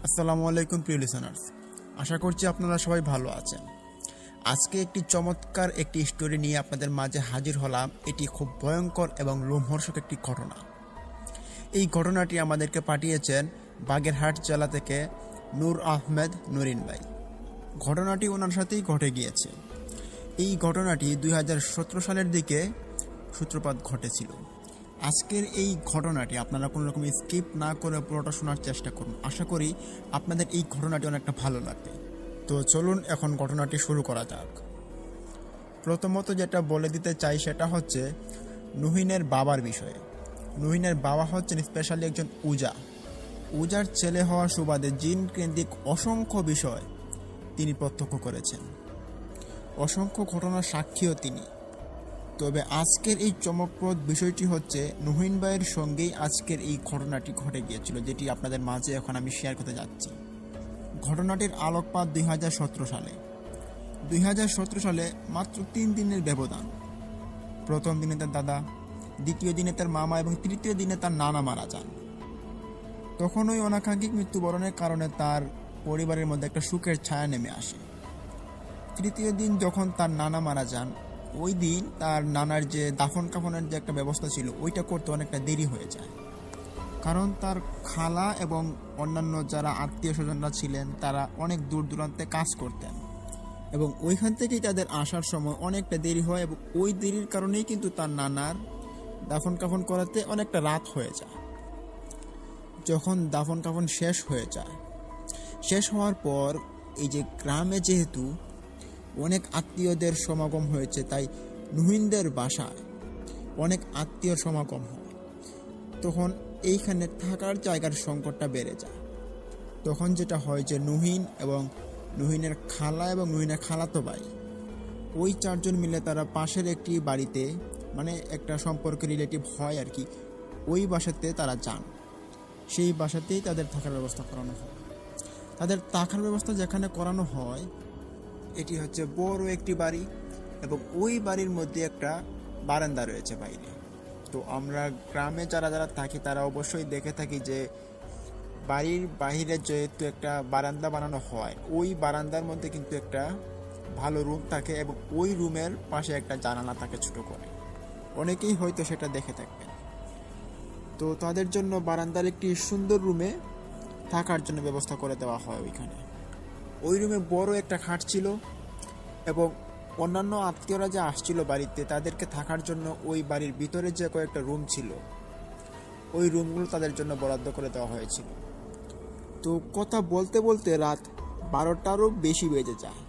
আসসালামু আলাইকুম প্রিয় লিসেনার্স, আশা করছি আপনারা সবাই ভালো আছেন। আজকে একটি চমৎকার একটি স্টোরি নিয়ে আপনাদের মাঝে হাজির হলাম। এটি খুব ভয়ঙ্কর এবং লোমহর্ষক একটি ঘটনা। এই ঘটনাটি আমাদেরকে পাঠিয়েছেন বাগেরহাট জেলা থেকে নূর আহমেদ নুরিন ভাই। ঘটনাটি ওনার সাথেই ঘটে গিয়েছে। এই ঘটনাটি 2017 সালের দিকে সূত্রপাত ঘটেছিল। আজকের এই ঘটনাটি আপনারা কোনো রকম স্কিপ না করে পুরোটা শোনার চেষ্টা করুন। আশা করি আপনাদের এই ঘটনাটি অনেকটা ভালো লাগবে। তো চলুন এখন ঘটনাটি শুরু করা যাক। প্রথমত যেটা বলে দিতে চাই সেটা হচ্ছে নুহিনের বাবার বিষয়ে। নুহিনের বাবা হচ্ছেন স্পেশালি একজন উজার ছেলে হওয়া সুবাদে জিন কেন্দ্রিক অসংখ্য বিষয় তিনি প্রত্যক্ষ করেছেন, অসংখ্য ঘটনার সাক্ষীও তিনি। তবে আজকের এই চমকপ্রদ বিষয়টি হচ্ছে নুহিন ভাইয়ের সঙ্গেই আজকের এই ঘটনাটি ঘটে গিয়েছিল, যেটি আপনাদের মাঝে এখন আমি শেয়ার করতে যাচ্ছি। ঘটনাটির আলোকপাত 2017 সালে মাত্র 3 দিনের ব্যবধান। প্রথম দিনে তার দাদা, দ্বিতীয় দিনে তার মামা এবং তৃতীয় দিনে তার নানা মারা যান। তখন ওই অনাকাঙ্ক্ষিক মৃত্যুবরণের কারণে তার পরিবারের মধ্যে একটা সুখের ছায়া নেমে আসে। তৃতীয় দিন যখন তার নানা মারা যান, ওই দিন তার নানার যে দাফন কাফনের যে একটা ব্যবস্থা ছিল ওইটা করতে অনেকটা দেরি হয়ে যায়। কারণ তার খালা এবং অন্যান্য যারা আত্মীয় স্বজনরা ছিলেন তারা অনেক দূর দূরান্তে কাজ করতেন এবং ওইখান থেকেই তাদের আসার সময় অনেকটা দেরি হয় এবং ওই দেরির কারণেই কিন্তু তার নানার দাফন কাফন করাতে অনেকটা রাত হয়ে যায়। যখন দাফন কাফন শেষ হওয়ার পর এই যে গ্রামে যেহেতু অনেক আত্মীয়দের সমাগম হয়েছে, তাই নুহিনদের বাসায় অনেক আত্মীয় সমাগম হয়। তখন এইখানে থাকার জায়গার সংকটটা বেড়ে যায়। তখন যেটা হয় যে নুহিন এবং নুহিনের খালা এবং নুহিনের খালাতো ভাই, ওই 4 জন মিলে তারা পাশের একটি বাড়িতে, মানে একটা সম্পর্কে রিলেটিভ হয় আর কি, ওই বাসাতে তারা যান। সেই বাসাতেই তাদের থাকার ব্যবস্থা করানো হয়। তাদের থাকার ব্যবস্থা যেখানে করানো হয় এটি হচ্ছে বড় একটি বাড়ি এবং ওই বাড়ির মধ্যে একটা বারান্দা রয়েছে বাইরে। তো আমরা গ্রামে যারা যারা থাকি তারা অবশ্যই দেখে থাকি যে বাড়ির বাইরে যেহেতু একটা বারান্দা বানানো হয়, ওই বারান্দার মধ্যে কিন্তু একটা ভালো রুম থাকে এবং ওই রুমের পাশে একটা জানালা থাকে ছোট করে। অনেকেই হয়তো সেটা দেখে থাকবেন। তো তাদের জন্য বারান্দার একটি সুন্দর রুমে থাকার জন্য ব্যবস্থা করে দেওয়া হয়। ওই রুমে বড় একটা খাট ছিল এবং অন্যান্য আত্মীয়রা যে আসছিল বাড়িতে তাদেরকে থাকার জন্য ওই বাড়ির ভিতরে যে কয়েকটা রুম ছিল ওই রুমগুলো তাদের জন্য বরাদ্দ করে দেওয়া হয়েছিল। তো কথা বলতে বলতে রাত 12টারও বেশি বেজে যায়।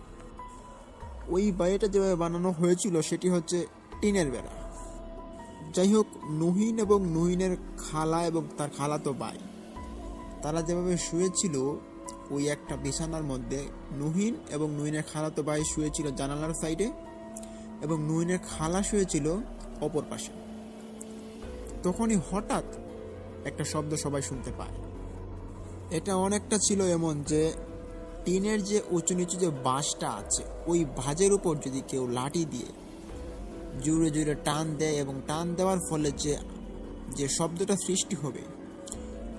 ওই বাড়িটা যেভাবে বানানো হয়েছিল সেটি হচ্ছে টিনের বেড়া। যাই হোক, নুহিন এবং নুহিনের খালা এবং তার খালাতো ভাই তারা যেভাবে শুয়েছিল ওই একটা বিছানার মধ্যে, নুহিন এবং নুহিনের খালাতো ভাই শুয়েছিল জানালার সাইডে এবং নুহিনের খালা শুয়েছিল অপর পাশে। তখনই হঠাৎ একটা শব্দ সবাই শুনতে পায়। এটা অনেকটা ছিল এমন যে টিনের যে উঁচু নিচু যে বাঁশটা আছে ওই ভাঁজের উপর যদি কেউ লাঠি দিয়ে জোরে জোরে টান দেয় এবং টান দেওয়ার ফলে যে শব্দটা সৃষ্টি হবে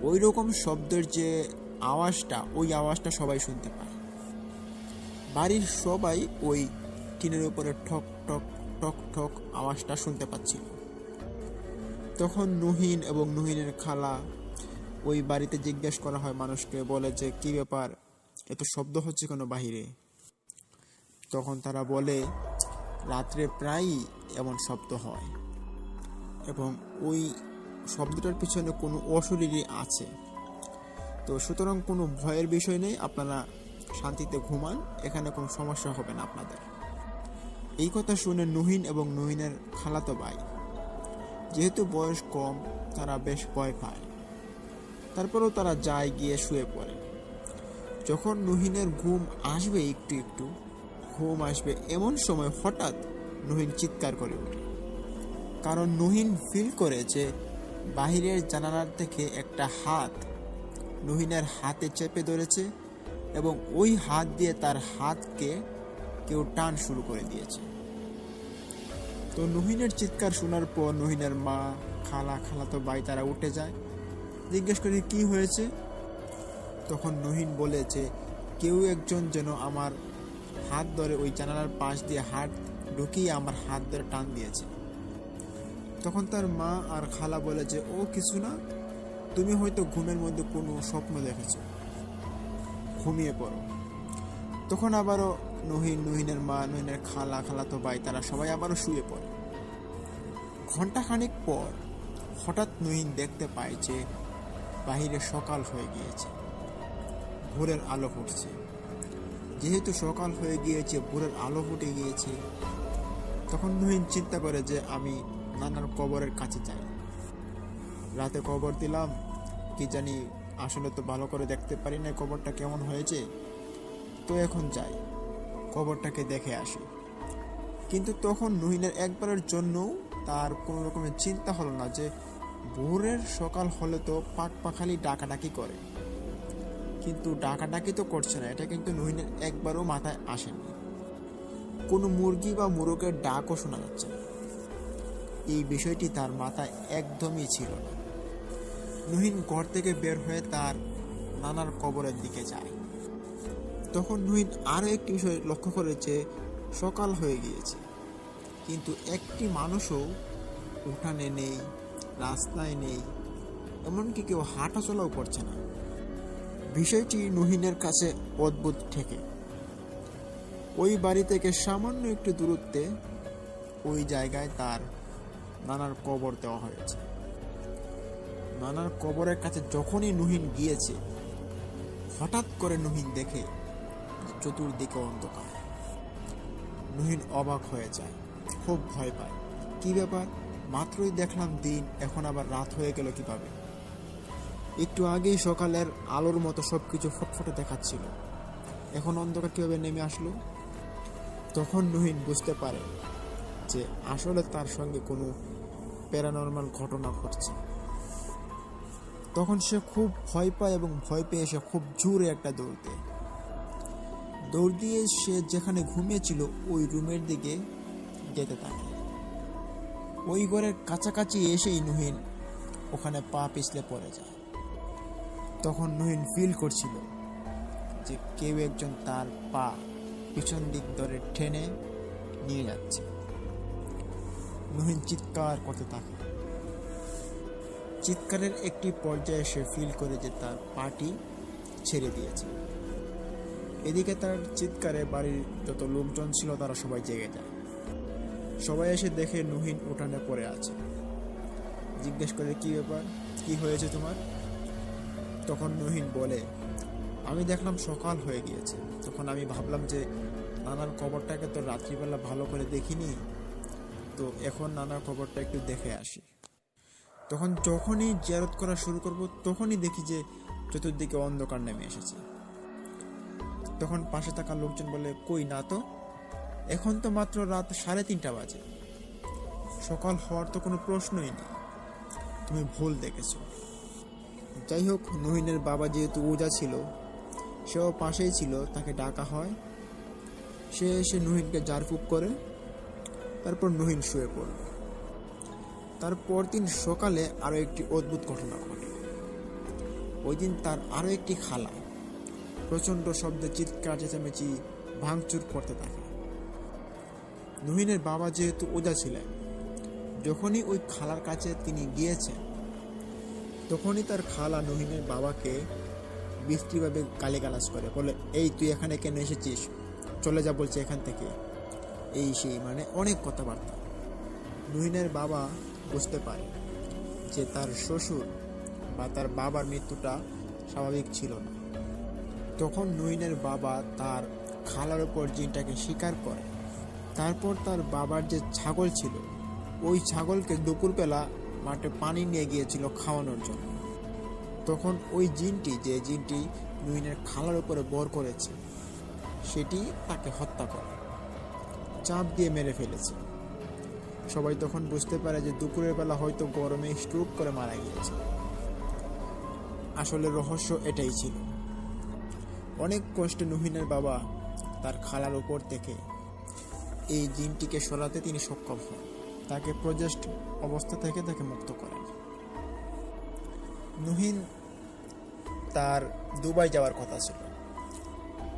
ওই রকম শব্দের যে ওই আওয়াজটা সবাই শুনতে পায়। বাড়ির সবাই ওই টিনের উপরে ঠক ঠক ঠক ঠক আওয়াজটা শুনতে পাচ্ছিল। তখন নুহিন এবং নুহিনের খালা ওই বাড়িতে জিজ্ঞেস করা হয় মানুষকে, বলে যে কি ব্যাপার, এত শব্দ হচ্ছে কেন বাহিরে? তখন তারা বলে রাত্রে প্রায়ই এমন শব্দ হয় এবং ওই শব্দটার পিছনে কোনো অশরীরী আছে। তো সুতরাং কোনো ভয়ের বিষয় নেই, আপনারা শান্তিতে ঘুমান, এখানে কোনো সমস্যা হবে না আপনাদের। এই কথা শুনে নুহিন এবং নুহিনের খালাতো ভাই, যেহেতু বয়স কম, তারা বেশ ভয় পায়। তারপরেও তারা যায়, গিয়ে শুয়ে পড়ে। যখন নুহিনের ঘুম আসবে, একটু ঘুম আসবে এমন সময় হঠাৎ নুহিন চিৎকার করে ওঠে। কারণ নুহিন ফিল করে যে বাহিরের জানালার থেকে একটা হাত নুহিনের হাতে চেপে ধরেছে এবং ওই হাত দিয়ে তার হাতকে কেউ টান শুরু করে দিয়েছে। তো নুহিনের চিৎকার শোনার পর নুহিনের মা, খালাতো ভাই তারা উঠে যায় জিজ্ঞেস করি কি হয়েছে? তখন নহিন বলে যে কেউ একজন যেন আমার হাত ধরে ওই জানালার পাশ দিয়ে হাত ঢুকিয়ে আমার হাত ধরে টান দিয়েছে। তখন তার মা আর খালা বলে যে ও কিছু না, তুমি হয়তো ঘুমের মধ্যে কোনো স্বপ্ন দেখেছো, ঘুমিয়ে পড়ো। তখন আবারও নহিনের মা, নহিনের খালাতো ভাই তারা সবাই আবারও শুয়ে পড়ে। ঘন্টাখানিক পর হঠাৎ নহিন দেখতে পায় যে বাহিরে সকাল হয়ে গিয়েছে, ভোরের আলো ফুটছে। যেহেতু সকাল হয়ে গিয়েছে, ভোরের আলো ফুটে গিয়েছে, তখন নহিন চিন্তা করে যে আমি নানার কবরের কাছে যাই। রাতে কবর দিলাম, কি জানি আসলে তো ভালো করে দেখতে পারি না কবরটা কেমন হয়েছে, তো এখন যাই কবরটাকে দেখে আসি। কিন্তু তখন নহিনের একবারের জন্যও তার কোনো রকমের চিন্তা হলো না যে ভোরের সকাল হলে তো পাখালি ডাকাডাকি করে, কিন্তু ডাকাডাকি তো করছে না, এটা কিন্তু নহিনের একবারও মাথায় আসেনি। কোনো মুরগি বা মোরগের ডাকও শোনা যাচ্ছে না, এই বিষয়টি তার মাথায় একদমই ছিল না। নহিন ঘর থেকে বের হয়ে তার নানার কবরের দিকে যায়। তখন নহিন আরও একটি বিষয় লক্ষ্য করেছে, সকাল হয়ে গিয়েছে কিন্তু একটি মানুষও উঠানে নেই, রাস্তায় নেই, এমনকি কেউ হাঁটা চলাও করছে না। বিষয়টি নহিনের কাছে অদ্ভুত ঠেকে। ওই বাড়ি থেকে সামান্য একটু দূরত্বে ওই জায়গায় তার নানার কবর দেওয়া হয়েছে। নানার কবরের কাছে যখনই নহিন গিয়েছে, হঠাৎ করে নহিন দেখে চতুর্দিকে অন্ধকার। নহিন অবাক হয়ে যায়, খুব ভয় পায়। কি ব্যাপার, মাত্রই দেখলাম দিন, এখন আবার রাত হয়ে গেল কিভাবে? একটু আগেই সকালের আলোর মতো সবকিছু ফটফটে দেখাচ্ছিল, এখন অন্ধকার কিভাবে নেমে আসলো? তখন নহিন বুঝতে পারে যে আসলে তার সঙ্গে কোনো প্যারানর্মাল ঘটনা ঘটছে। তখন সে খুব ভয় পায় এবং ভয় পেয়ে সে খুব জোরে একটা দৌড় দিয়ে সে যেখানে ঘুমিয়েছিল ওই রুমের দিকে যেতে থাকে। ওই ঘরের কাছাকাছি এসেই নহিন ওখানে পা পিছলে পড়ে যায়। তখন নহিন ফিল করছিল যে কেউ একজন তার পা পিছন দিক ধরে টেনে নিয়ে যাচ্ছে। নহিন চিৎকার করতে থাকে। চিৎকারের একটি পর্যায়ে সে ফিল করে যে তার পাটি ছেড়ে দিয়েছে। এদিকে তার চিৎকারে বাড়ির যত লোকজন ছিল তারা সবাই জেগে যায়। সবাই এসে দেখে নহিন উঠানে পড়ে আছে। জিজ্ঞেস করে কি ব্যাপার, কি হয়েছে তোমার? তখন নহিন বলে আমি দেখলাম সকাল হয়ে গিয়েছে, তখন আমি ভাবলাম যে নানার কবরটাকে তো রাত্রিবেলা ভালো করে দেখিনি, তো এখন নানার কবরটা একটু দেখে আসি। তখন যখনই জিয়ারত করা শুরু করব তখনই দেখি যে চতুর্দিকে অন্ধকার নেমে এসেছে। তখন পাশে থাকা লোকজন বলে কই না তো, এখন তো মাত্র রাত 3:30 বাজে, সকাল হওয়ার তো কোনো প্রশ্নই নেই, তুমি ভুল দেখেছ। যাই হোক, নহিনের বাবা যেহেতু ওজা ছিল, সেও পাশেই ছিল, তাকে ডাকা হয়। সে এসে নহিনকে ঝাড়ফুঁক করে, তারপর নহিন শুয়ে পড়ল। তার পরদিন সকালে আরও একটি অদ্ভুত ঘটনা ঘটে। ওই দিন তার আরও একটি খালা প্রচণ্ড শব্দে চিৎকার চেঁচামেচি ভাঙচুর করতে থাকে। নহিনের বাবা যেহেতু ওজা ছিলেন, যখনই ওই খালার কাছে তিনি গিয়েছেন, তখনই তার খালা নহিনের বাবাকে বিশ্রীভাবে গালিগালাজ করে, বলে এই তুই এখানে কেন এসেছিস, চলে যা বলছে এখান থেকে, এই সেই, মানে অনেক কথাবার্তা। নহিনের বাবা বুঝতে পারে যে তার শ্বশুর বা তার বাবার মৃত্যুটা স্বাভাবিক ছিল না। তখন নহিনের বাবা তার খালার ওপর জিনটাকে স্বীকার করে। তারপর তার বাবার যে ছাগল ছিল, ওই ছাগলকে দুপুরবেলা মাঠে পানি নিয়ে গিয়েছিল খাওয়ানোর জন্য। তখন ওই যে জিনটি নহিনের খালার উপরে বর করেছে, সেটি তাকে হত্যা করে, চাপ দিয়ে মেরে ফেলেছে। সবাই তখন বুঝতে পারে যে দুপুরের বেলা হয়তো গরমে স্ট্রোক করে মারা গিয়েছে। আসলে রহস্য এটাই ছিল। অনেক কষ্টে নহিনের বাবা তার খালার উপর থেকে এই জিনটিকে সরাতে তিনি সক্ষম হন, তাকে প্রজেস্ট অবস্থা থেকে তাকে মুক্ত করেন। নুহিন তার দুবাই যাওয়ার কথা ছিল।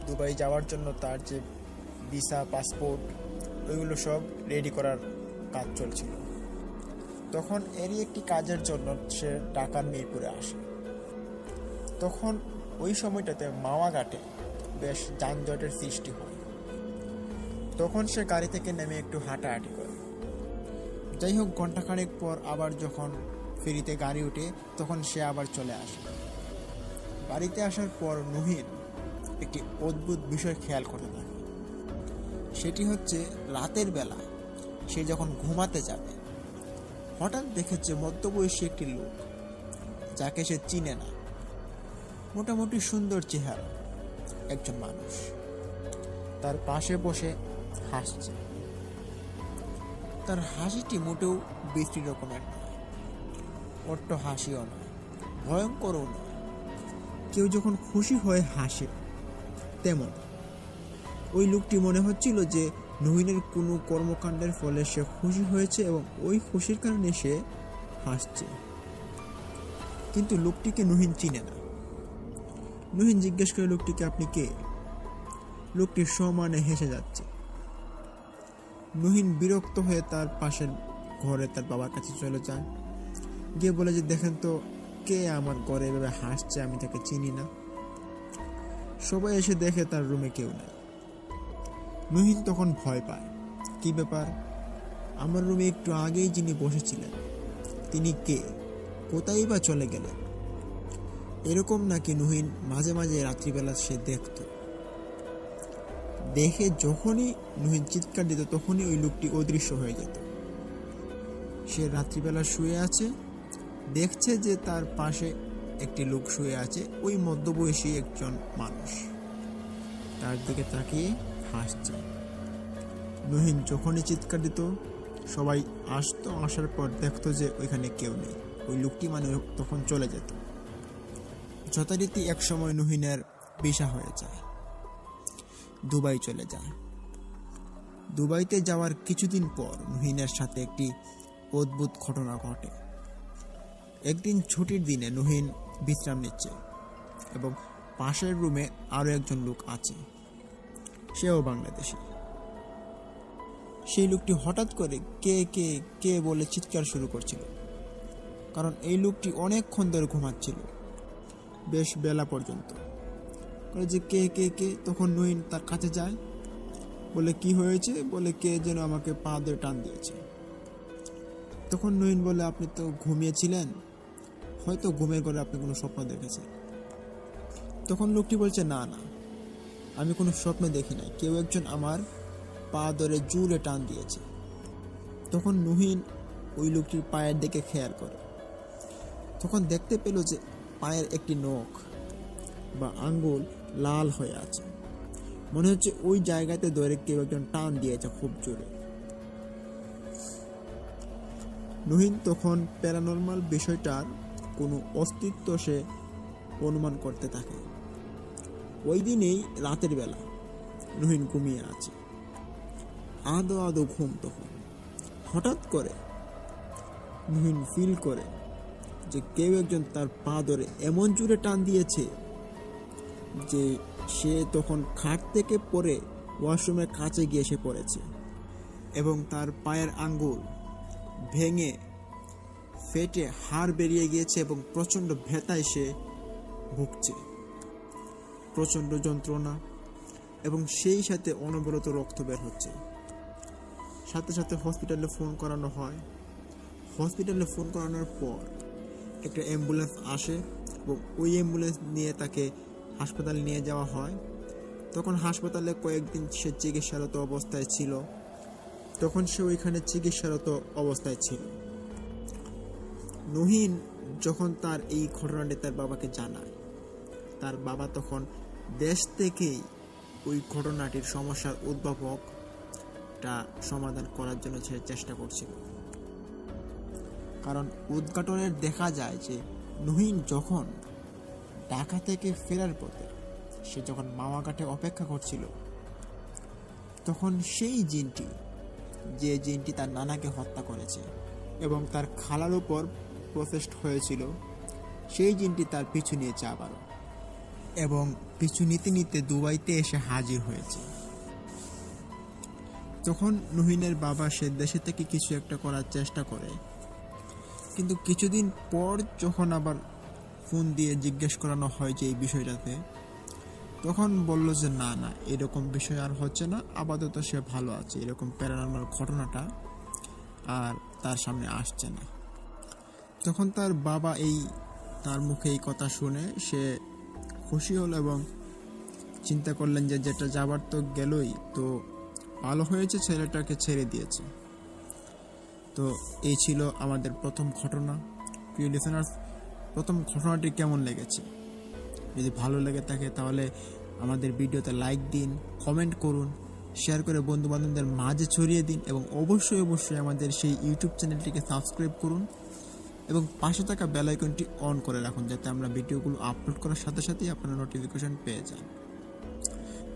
দুবাই যাওয়ার জন্য তার যে ভিসা, পাসপোর্ট, ওইগুলো সব রেডি করার কাজ চলছিল। তখন এরই একটি কাজের জন্য সে ঢাকার মিরপুরে আসে। তখন ওই সময়টাতে মাওয়াঘাটে বেশ যানজটের সৃষ্টি হয়। তখন সে গাড়ি থেকে নেমে একটু হাঁটাহাঁটি করে। যাই হোক, ঘন্টাখানেক পর আবার যখন ফেরিতে গাড়ি উঠে তখন সে আবার চলে আসে। বাড়িতে আসার পর নুহিন একটি অদ্ভুত বিষয় খেয়াল করতে থাকে। সেটি হচ্ছে রাতের বেলা সে যখন ঘুমাতে যাবে, হঠাৎ দেখেছে মধ্যবয়সী একটি লোক, যাকে সে চিনে না, মোটামুটি সুন্দর চেহারা একজন মানুষ, তার পাশে বসে হাসছে। তার হাসিটি মোটেও বিশ্রী রকমের নয়, অট্ট হাসিও নয়, ভয়ঙ্করও নয়। কেউ যখন খুশি হয়ে হাসে তেমন। ওই লোকটি মনে হচ্ছিল যে নুহিনের কোনো কর্মকাণ্ডের ফলে সে খুশি হয়েছে এবং ওই খুশির কারণে সে হাসছে। কিন্তু লোকটিকে নুহিন চিনে না। নুহিন জিজ্ঞেস করে লোকটিকে, আপনি কে? লোকটি সমানে হেসে যাচ্ছে। নুহিন বিরক্ত হয়ে তার পাশের ঘরে তার বাবার কাছে চলে যায়, গিয়ে বলে যে দেখেন তো কে আমার ঘরে এভাবে হাসছে, আমি তাকে চিনি না। সবাই এসে দেখে তার রুমে কেউ নেই। নুহিন তখন ভয় পায়, কি ব্যাপার, আমার রুমে একটু আগেই যিনি বসেছিলেন তিনি কে, কোথায় বা চলে গেলেন? এরকম নাকি নুহিন মাঝে মাঝে রাত্রিবেলা সে দেখত। দেখে যখনই নুহিন চিৎকার দিত তখনই ওই লোকটি অদৃশ্য হয়ে যেত। সে রাত্রিবেলা শুয়ে আছে, দেখছে যে তার পাশে একটি লোক শুয়ে আছে, ওই মধ্যবয়সী একজন মানুষ তার দিকে তাকিয়ে হাসছে। নুহিন যখনই চিৎকার দিত সবাই আসতো, আসার পর দেখতো যে ওইখানে কেউ নেই, ওই লোকটি মানে তখন চলে যেত। যথারীতি এক সময় নুহিনের ভিসা হয়ে যায়, দুবাই চলে যায়। দুবাইতে যাওয়ার কিছুদিন পর নুহিনের সাথে একটি অদ্ভুত ঘটনা ঘটে। একদিন ছুটির দিনে নুহিন বিশ্রাম নিচ্ছে এবং পাশের রুমে আরও একজন লোক আছে, সেও বাংলাদেশি। সেই লোকটি হঠাৎ করে কে কে কে বলে চিৎকার শুরু করছিল, কারণ এই লোকটি অনেকক্ষণ ধরে ঘুমাচ্ছিল, বেশ বেলা পর্যন্ত। বলে যে কে কে কে। তখন নুহিন তার কাছে যায়, বলে কি হয়েছে? বলে কে যেন আমাকে পা ধরে টান দিয়েছে। তখন নুহিন বলে আপনি তো ঘুমিয়েছিলেন, হয়তো ঘুমের ঘরে আপনি কোনো স্বপ্ন দেখেছেন। তখন লোকটি বলছে না না, আমি কোনো স্বপ্ন দেখি নাই, কেউ একজন আমার পা ধরে জুলে টান দিয়েছে। তখন নুহিন ওই লোকটির পায়ের দিকে খেয়াল করে, তখন দেখতে পেল যে পায়ের একটি নখ বা আঙ্গুল লাল হয়ে আছে, মনে হচ্ছে ওই জায়গাতে ধরে কেউ একজন টান দিয়েছে খুব জোরে। নুহিন তখন প্যারানর্মাল বিষয়টার কোনো অস্তিত্ব সে অনুমান করতে থাকে। ওই দিনেই রাতের বেলা নুহিন ঘুমিয়ে আছে, আদো আদো ঘুম। তখন হঠাৎ করে নুহিন ফিল করে যে কেউ একজন তার পা ধরে এমন জোরে টান দিয়েছে যে সে তখন খাট থেকে পড়ে ওয়াশরুমের কাছে গিয়ে সে পড়েছে এবং তার পায়ের আঙ্গুল ভেঙে ফেটে হাড় বেরিয়ে গিয়েছে এবং প্রচণ্ড ব্যথায় সে ভুগছে, প্রচণ্ড যন্ত্রণা এবং সেই সাথে অনবরত রক্ত বের হচ্ছে। সাথে সাথে হসপিটালে ফোন করানো হয়। হসপিটালে ফোন করানোর পর একটা অ্যাম্বুলেন্স আসে এবং ওই অ্যাম্বুলেন্স নিয়ে তাকে হাসপাতালে নিয়ে যাওয়া হয়। তখন হাসপাতালে কয়েকদিন সে চিকিৎসারত অবস্থায় ছিল। নুহিন যখন তার এই ঘটনাটি তার বাবাকে জানায়, তার বাবা তখন দেশ থেকেই ওই ঘটনাটির সমস্যার উদ্ভাবকটা সমাধান করার জন্য সে চেষ্টা করছিল। কারণ উদ্ঘাটনের দেখা যায় যে নুহিন যখন ঢাকা থেকে ফেরার পথে সে যখন মাওয়াঘাটে অপেক্ষা করছিল, তখন সেই জিনটি, যে জিনটি তার নানাকে হত্যা করেছে এবং তার খালার উপর প্রসেসড হয়েছিল, সেই জিনটি তার পিছু নিয়েছে আবারও, এবং পিছু নিতে নিতে দুবাইতে এসে হাজির হয়েছে। তখন নুহিনের বাবা সে দেশে থেকে কিছু একটা করার চেষ্টা করে, কিন্তু কিছুদিন পর যখন আবার ফোন দিয়ে জিজ্ঞেস করানো হয় যে এই বিষয়টাতে, তখন বলল যে না না, এরকম বিষয় আর হচ্ছে না, আপাতত সে ভালো আছে, এরকম প্যারানর্মাল ঘটনাটা আর তার সামনে আসছে না। তখন তার বাবা তার মুখে এই কথা শুনে সে খুশি হল এবং চিন্তা করলেন যে যেটা যাবার তো গেলই, তো ভালো হয়েছে ছেলেটাকে ছেড়ে দিয়েছে। তো এই ছিল আমাদের প্রথম ঘটনা। প্রিয় লিসেনার্স, প্রথম ঘটনাটি কেমন লেগেছে? যদি ভালো লেগে থাকে তাহলে আমাদের ভিডিওতে লাইক দিন, কমেন্ট করুন, শেয়ার করে বন্ধু বান্ধবদের মাঝে ছড়িয়ে দিন, এবং অবশ্যই অবশ্যই আমাদের সেই ইউটিউব চ্যানেলটিকে সাবস্ক্রাইব করুন এবং পাশে থাকা বেল আইকনটি অন করে রাখুন, যাতে আমরা ভিডিওগুলো আপলোড করার সাথে সাথেই আপনারা নোটিফিকেশন পেয়ে যান।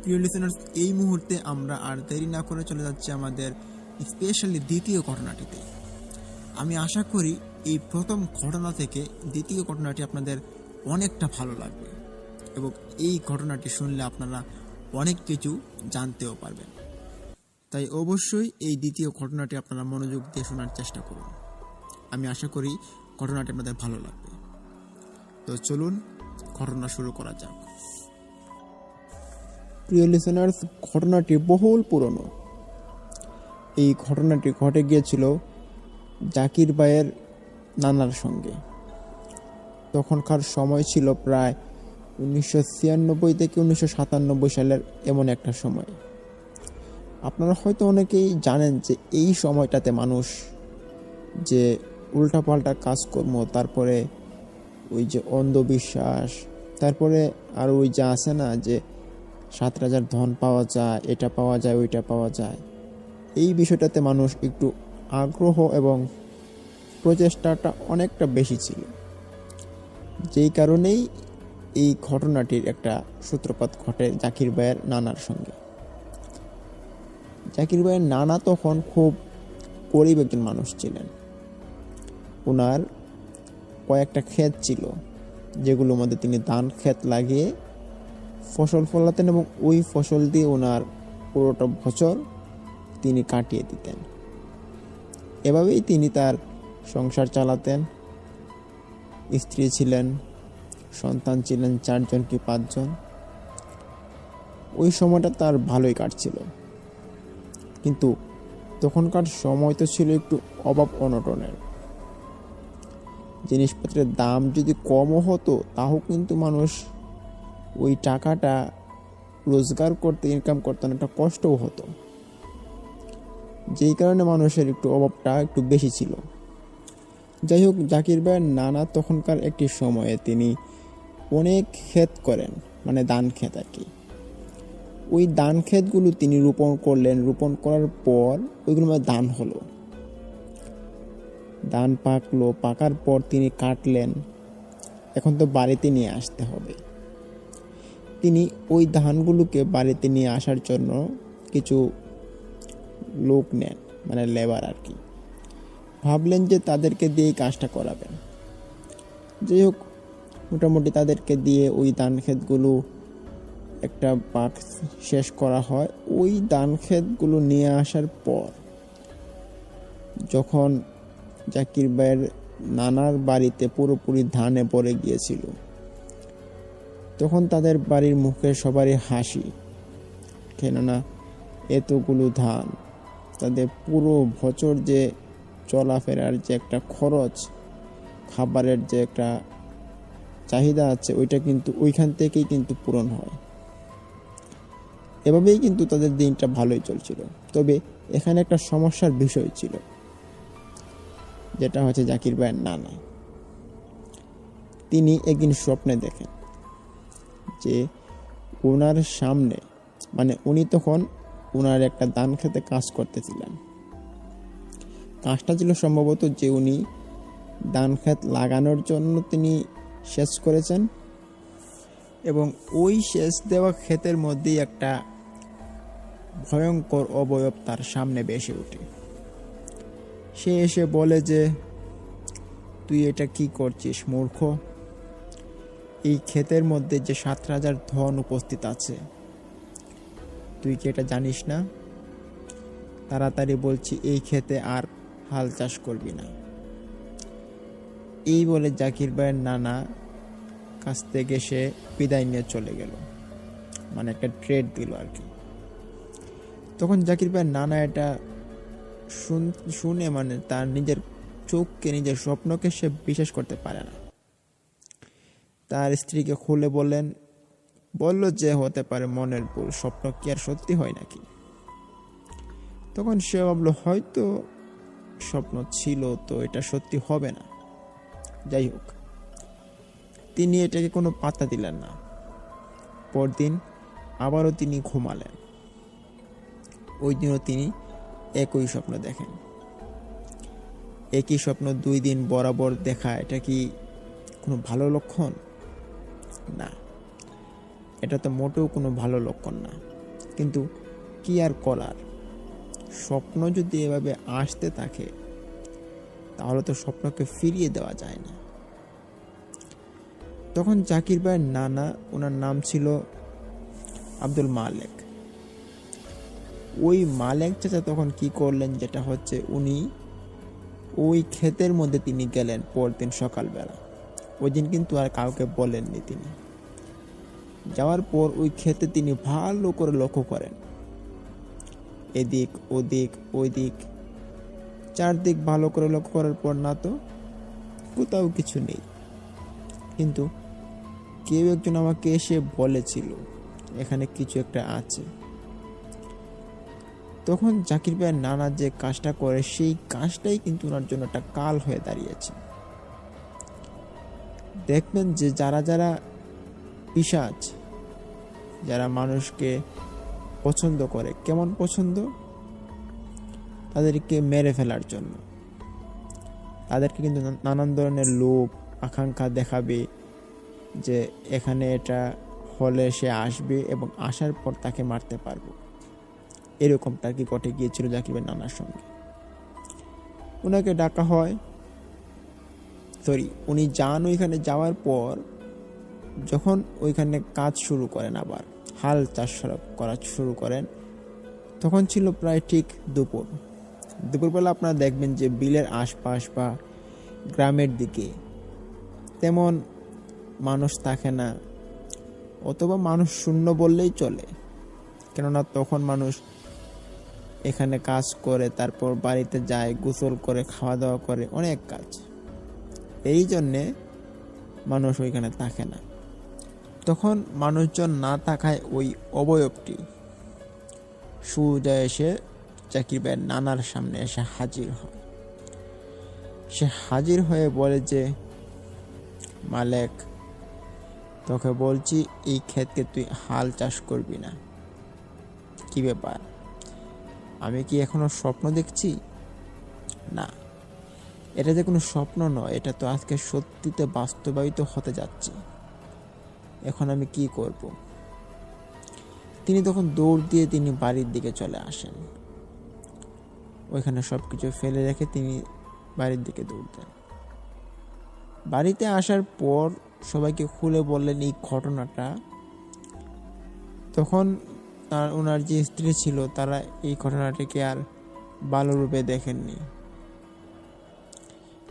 প্রিয় লিসেনার্স, এই মুহূর্তে আমরা আর দেরি না করে চলে যাচ্ছি আমাদের স্পেশালি দ্বিতীয় ঘটনাটিতে। আমি আশা করি এই প্রথম ঘটনা থেকে দ্বিতীয় ঘটনাটি আপনাদের অনেকটা ভালো লাগবে, এবং এই ঘটনাটি শুনলে আপনারা অনেক কিছু জানতেও পারবেন। তাই অবশ্যই এই দ্বিতীয় ঘটনাটি আপনারা মনোযোগ দিয়ে শোনার চেষ্টা করুন। আমি আশা করি ঘটনাটি আপনাদের ভালো লাগবে। তো চলুন ঘটনা শুরু করা যাক। প্রিয় লিসেনার্স, ঘটনাটি বহুল পুরনো। এই ঘটনাটি ঘটে গিয়েছিল জাকির ভাইয়ের নানার সঙ্গে। তখনকার সময় ছিল প্রায় 1996 থেকে 1997 সালের এমন একটা সময়। আপনারা হয়তো অনেকেই জানেন যে এই সময়টাতে মানুষ যে উল্টাপাল্টা কাজকর্ম, তারপরে ওই যে অন্ধবিশ্বাস, তারপরে আর ওই যে আছে না যে 7 রাজার ধন পাওয়া যায়, এটা পাওয়া যায়, ওইটা পাওয়া যায়, এই বিষয়টাতে মানুষ একটু আগ্রহ এবং প্রচেষ্টাটা অনেকটা বেশি ছিল। যেই কারণেই এই ঘটনাটির একটা সূত্রপাত ঘটে জাকির ভাইয়ের নানার সঙ্গে। জাকির ভাইয়ের নানা তখন খুব গরিব একজন মানুষ ছিলেন। ওনার কয়েকটা ক্ষেত ছিল, যেগুলোর মধ্যে তিনি ধান ক্ষেত লাগিয়ে ফসল ফলাতেন, এবং ওই ফসল দিয়ে ওনার পুরোটা বছর তিনি কাটিয়ে দিতেন। এভাবেই তিনি তার সংসার চালাতেন। স্ত্রী ছিলেন, সন্তান ছিলেন 4 জন কি 5 জন। ওই সময়টা তার ভালোই কাটছিল, কিন্তু তখনকার সময় তো ছিল একটু অভাব অনটনের। জিনিসপত্রের দাম যদি কমও হতো, তাও কিন্তু মানুষ ওই টাকাটা রোজগার করতে, ইনকাম করতে অনেকটা কষ্টও হতো। যেই কারণে মানুষের একটু অভাবটা একটু বেশি ছিল। যাই হোক, জাকির ভাইয়ের নানা তখনকার একটি সময়ে তিনি অনেক ক্ষেত করেন, মানে ধান ক্ষেত আর কি। ওই ধান ক্ষেতগুলো তিনি রোপণ করলেন। রোপণ করার পর ওইগুলো মধ্যে ধান হলো, ধান পাকলো, পাকার পর তিনি কাটলেন। এখন তো বাড়িতে নিয়ে আসতে হবে। তিনি ওই ধানগুলোকে বাড়িতে নিয়ে আসার জন্য কিছু লোক নেন, মানে লেবার আর কি। ভাবলেন যে তাদেরকে দিয়ে এই কাজটা করাবেন। যাই হোক, মোটামুটি তাদেরকে দিয়ে ওই ধান ক্ষেতগুলো একটা পাক শেষ করা হয়। ওই ধান ক্ষেতগুলো নিয়ে আসার পর যখন জাকির ভাইয়ের নানার বাড়িতে পুরোপুরি ধানে ভরে গিয়েছিল, তখন তাদের বাড়ির মুখে সবারই হাসি, কেননা এতগুলো ধান, তাদের পুরো বছর যে চলাফেরার যে একটা খরচ, খাবারের যে একটা চাহিদা আছে, ওইটা কিন্তু ওইখান থেকেই কিন্তু পূরণ হয়। এভাবেই কিন্তু তাদের দিনটা ভালোই চলছিল। তবে এখানে একটা সমস্যার বিষয় ছিল, যেটা হচ্ছে জাকির ভাইয়ের নানা। তিনি একদিন স্বপ্নে দেখেন যে ওনার সামনে, মানে উনি তখন ওনার একটা ধান খেতে কাজ করতেছিলেন। কাজটা ছিল সম্ভবত যে উনি ধান ক্ষেত লাগানোর জন্য তিনি সেচ করেছেন, এবং ওই সেচ দেওয়া ক্ষেতের মধ্যেই একটা ভয়ঙ্কর অবয়ব তার সামনে ভেসে ওঠে। সে এসে বলে যে, তুই এটা কি করছিস মূর্খ? এই ক্ষেতের মধ্যে যে 7,000 ধন উপস্থিত আছে, তুই কি এটা জানিস না? তাড়াতাড়ি বলছি এই ক্ষেতে আর হাল চাষ করবি না। এই বলে জাকির ভাইয়ের নানা কাছ থেকে সে বিদায় নিয়ে চলে গেল, মানে একটা ট্রেড দিল আর কি। তখন জাকির ভাইয়ের নানা এটা শুনে মানে তার নিজের চোখকে, নিজের স্বপ্নকে সে বিশ্বাস করতে পারে না। তার স্ত্রীকে খুলে বলল যে হতে পারে মনের ভুল, স্বপ্ন কি আর সত্যি হয় নাকি? তখন সে ভাবলো হয়তো স্বপ্ন ছিল, তো এটা সত্যি হবে না। যাই হোক, তিনি এটাকে কোনো পাত্তা দিলেন না। পরদিন আবারও তিনি ঘুমালেন। ওই দিনও তিনি একই স্বপ্ন দেখেন। একই স্বপ্ন 2 দিন বরাবর দেখা, এটা কি কোনো ভালো লক্ষণ? না, এটা তো মোটেও কোনো ভালো লক্ষণ না। কিন্তু কি আর করার, স্বপ্ন যদি এভাবে আসতে থাকে তাহলে তো স্বপ্নকে ফিরিয়ে দেওয়া যায় না। তখন জাকির ভাইয়ের নানা, ওনার নাম ছিল আব্দুল মালেক। ওই মালেক চাচা তখন কি করলেন, যেটা হচ্ছে উনি ওই ক্ষেতের মধ্যে তিনি গেলেন পরদিন সকালবেলা। ওই দিন কিন্তু আর কাউকে বলেননি। তিনি যাওয়ার পর ওই ক্ষেতে তিনি ভালো করে লক্ষ্য করেন, এদিক ওদিক ওই দিক, চারদিক ভালো করে লক্ষ্য করার পর না তো কোথাও কিছু নেই। কিন্তু কেউ একজন আমাকে এসে বলেছিল এখানে কিছু একটা আছে। তখন জাকির ভাইয়ের নানা যে কাজটা করে, সেই কাজটাই কিন্তু ওনার জন্য একটা কাল হয়ে দাঁড়িয়েছে। দেখবেন যে যারা যারা পিশাচ, যারা মানুষকে পছন্দ করে, কেমন পছন্দ? তাদেরকে মেরে ফেলার জন্য। তাদেরকে কিন্তু নানান ধরনের লোভ আকাঙ্ক্ষা দেখাবে যে এখানে এটা হলে সে আসবে এবং আসার পর তাকে মারতে পারবো। এরকমটা কি ঘটে গিয়েছিল জাকির ভাইয়ের নানার সঙ্গে। ওনাকে ডাকা হয়, উনি যান। ওইখানে যাওয়ার পর যখন ওইখানে কাজ শুরু করেন, আবার হাল চাষ করা শুরু করেন, তখন ছিল প্রায় ঠিক দুপুরবেলা। আপনারা দেখবেন যে বিলের আশপাশ বা গ্রামের দিকে তেমন মানুষ থাকে না, অথবা মানুষ শূন্য বললেই চলে। কেননা তখন মানুষ এখানে কাজ করে, তারপর বাড়িতে যায়, গোসল করে, খাওয়া দাওয়া করে, অনেক কাজ। এই জন্যে মানুষ ওইখানে থাকে না। তখন মানুষজন না থাকায় ওই অবয়বটি সোজা এসে জাকির ভাইয়ের নানার সামনে এসে হাজির হয়। সে হাজির হয়ে বলে যে, মালেক, তোকে বলছি এই ক্ষেতকে তুই হাল চাষ করবি না। কি ব্যাপার? আমি কি এখনো স্বপ্ন দেখছি? না, এটা যে কোনো স্বপ্ন নয়, এটা তো আজকে সত্যিতে বাস্তবায়িত হতে যাচ্ছে। এখন আমি কি করব? তিনি তখন দৌড় দিয়ে তিনি বাড়ির দিকে চলে আসেন। ওইখানে সবকিছু ফেলে রেখে তিনি বাড়ির দিকে দৌড় দেন। বাড়িতে আসার পর সবাইকে খুলে বললেন এই ঘটনাটা। তখন ওনার যে স্ত্রী ছিল, তারা এই ঘটনাটিকে আর ভালো রূপে দেখেননি।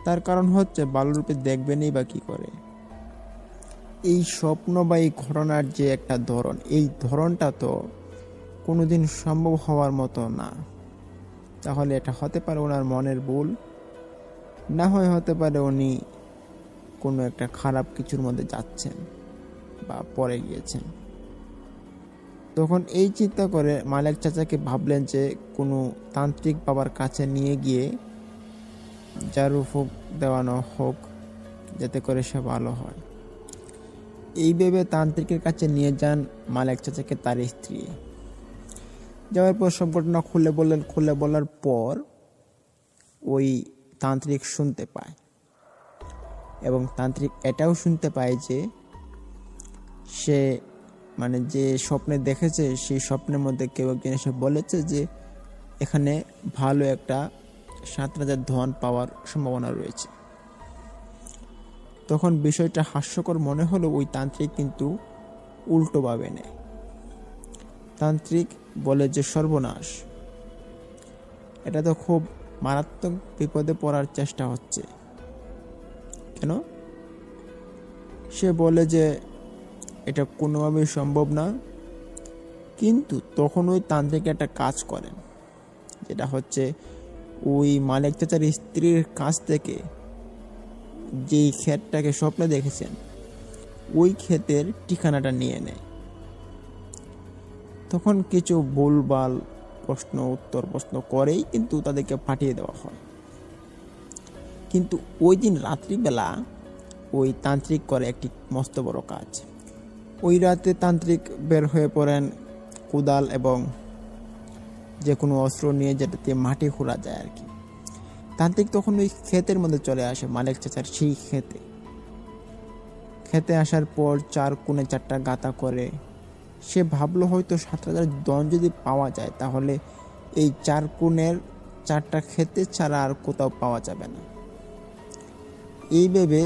তার কারণ হচ্ছে, ভালো রূপে দেখবেনই বা কি করে? এই স্বপ্ন বা এই ঘটনার যে একটা ধরন, এই ধরনটা তো কোনোদিন সম্ভব হওয়ার মতো না। তাহলে এটা হতে পারে ওনার মনের ভুল, না হয় হতে পারে উনি কোনো একটা খারাপ কিছুর মধ্যে যাচ্ছেন বা পড়ে গিয়েছেন। তখন এই চিন্তা করে মালেক চাচাকে ভাবলেন যে কোনো তান্ত্রিক বাবার কাছে নিয়ে গিয়ে ঝাড়ু ফুঁক দেওয়ানো হোক, যাতে করে সে ভালো হয়। এই ভেবে তান্ত্রিকের কাছে নিয়ে যান মালেক চাচাকে তার স্ত্রী। যাওয়ার পর সব ঘটনা খুলে বলার পর ওই তান্ত্রিক শুনতে পায়, এবং তান্ত্রিক এটাও শুনতে পায় যে সে মানে যে স্বপ্নে দেখেছে, সেই স্বপ্নের মধ্যে কেউ একজন এসে বলেছে যে এখানে ভালো একটা 7,000 ধন পাওয়ার সম্ভাবনা রয়েছে। তখন বিষয়টা হাস্যকর মনে হলেও ওই তান্ত্রিক কিন্তু উল্টোভাবে নেয়। তান্ত্রিক বলে যে সর্বনাশ, এটা তো খুব মারাত্মক বিপদে পড়ার চেষ্টা হচ্ছে। কেন? সে বলে যে এটা কোনোভাবেই সম্ভব না। কিন্তু তখন ওই তান্ত্রিক একটা কাজ করেন, যেটা হচ্ছে ওই মালিক চাচার স্ত্রীর কাছ থেকে যেই ক্ষেতটাকে স্বপ্নে দেখেছেন ওই ক্ষেতের ঠিকানাটা নিয়ে নেয়। তখন কিছু ভুলভাল প্রশ্ন করেই কিন্তু তাদেরকে পাঠিয়ে দেওয়া হয়। কিন্তু ওই দিন রাত্রিবেলা ওই তান্ত্রিক করে একটি মস্ত বড় কাজ। ওই রাতে তান্ত্রিক বের হয়ে পড়েন কোদাল এবং যে কোনো অস্ত্র নিয়ে, যেটাতে মাটি খোঁড়া যায় আর কি। তান্ত্রিক তখন ওই ক্ষেতের মধ্যে চলে আসে, মালিক চাচার সেই খেতে আসার পর 4 কোণে 4টা গাঁথা করে। সে ভাবলো হয়তো 7,000 দন যদি পাওয়া যায় তাহলে এই 4 কোণের 4টা খেতে ছাড়া আর কোথাও পাওয়া যাবে না। এই ভেবে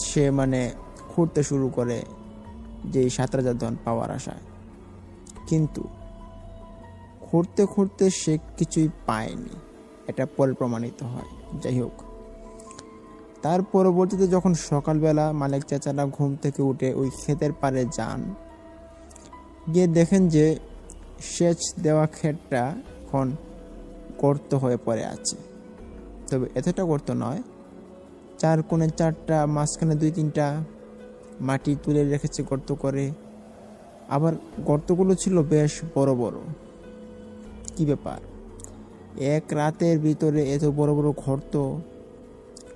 সে খুঁড়তে শুরু করে যে 7,000 দন পাওয়ার আশায়। কিন্তু খুঁড়তে খুঁড়তে সে কিছুই পায়নি, এটা পরে প্রমাণিত হয়। যাই হোক, তার পরবর্তীতে যখন সকালবেলা মালিক চাচারা ঘুম থেকে উঠে ওই ক্ষেতের পাড়ে যান, গিয়ে দেখেন যে সেচ দেওয়া ক্ষেতটা এখন গর্ত হয়ে পড়ে আছে। তবে এতটা গর্ত নয়, 4 কোণে 4টা, মাঝখানে 2-3টা মাটি তুলে রেখেছে গর্ত করে। আবার গর্তগুলো ছিল বেশ বড় বড়। কি ব্যাপার, এক রাতের ভিতরে এত বড় বড় গর্ত,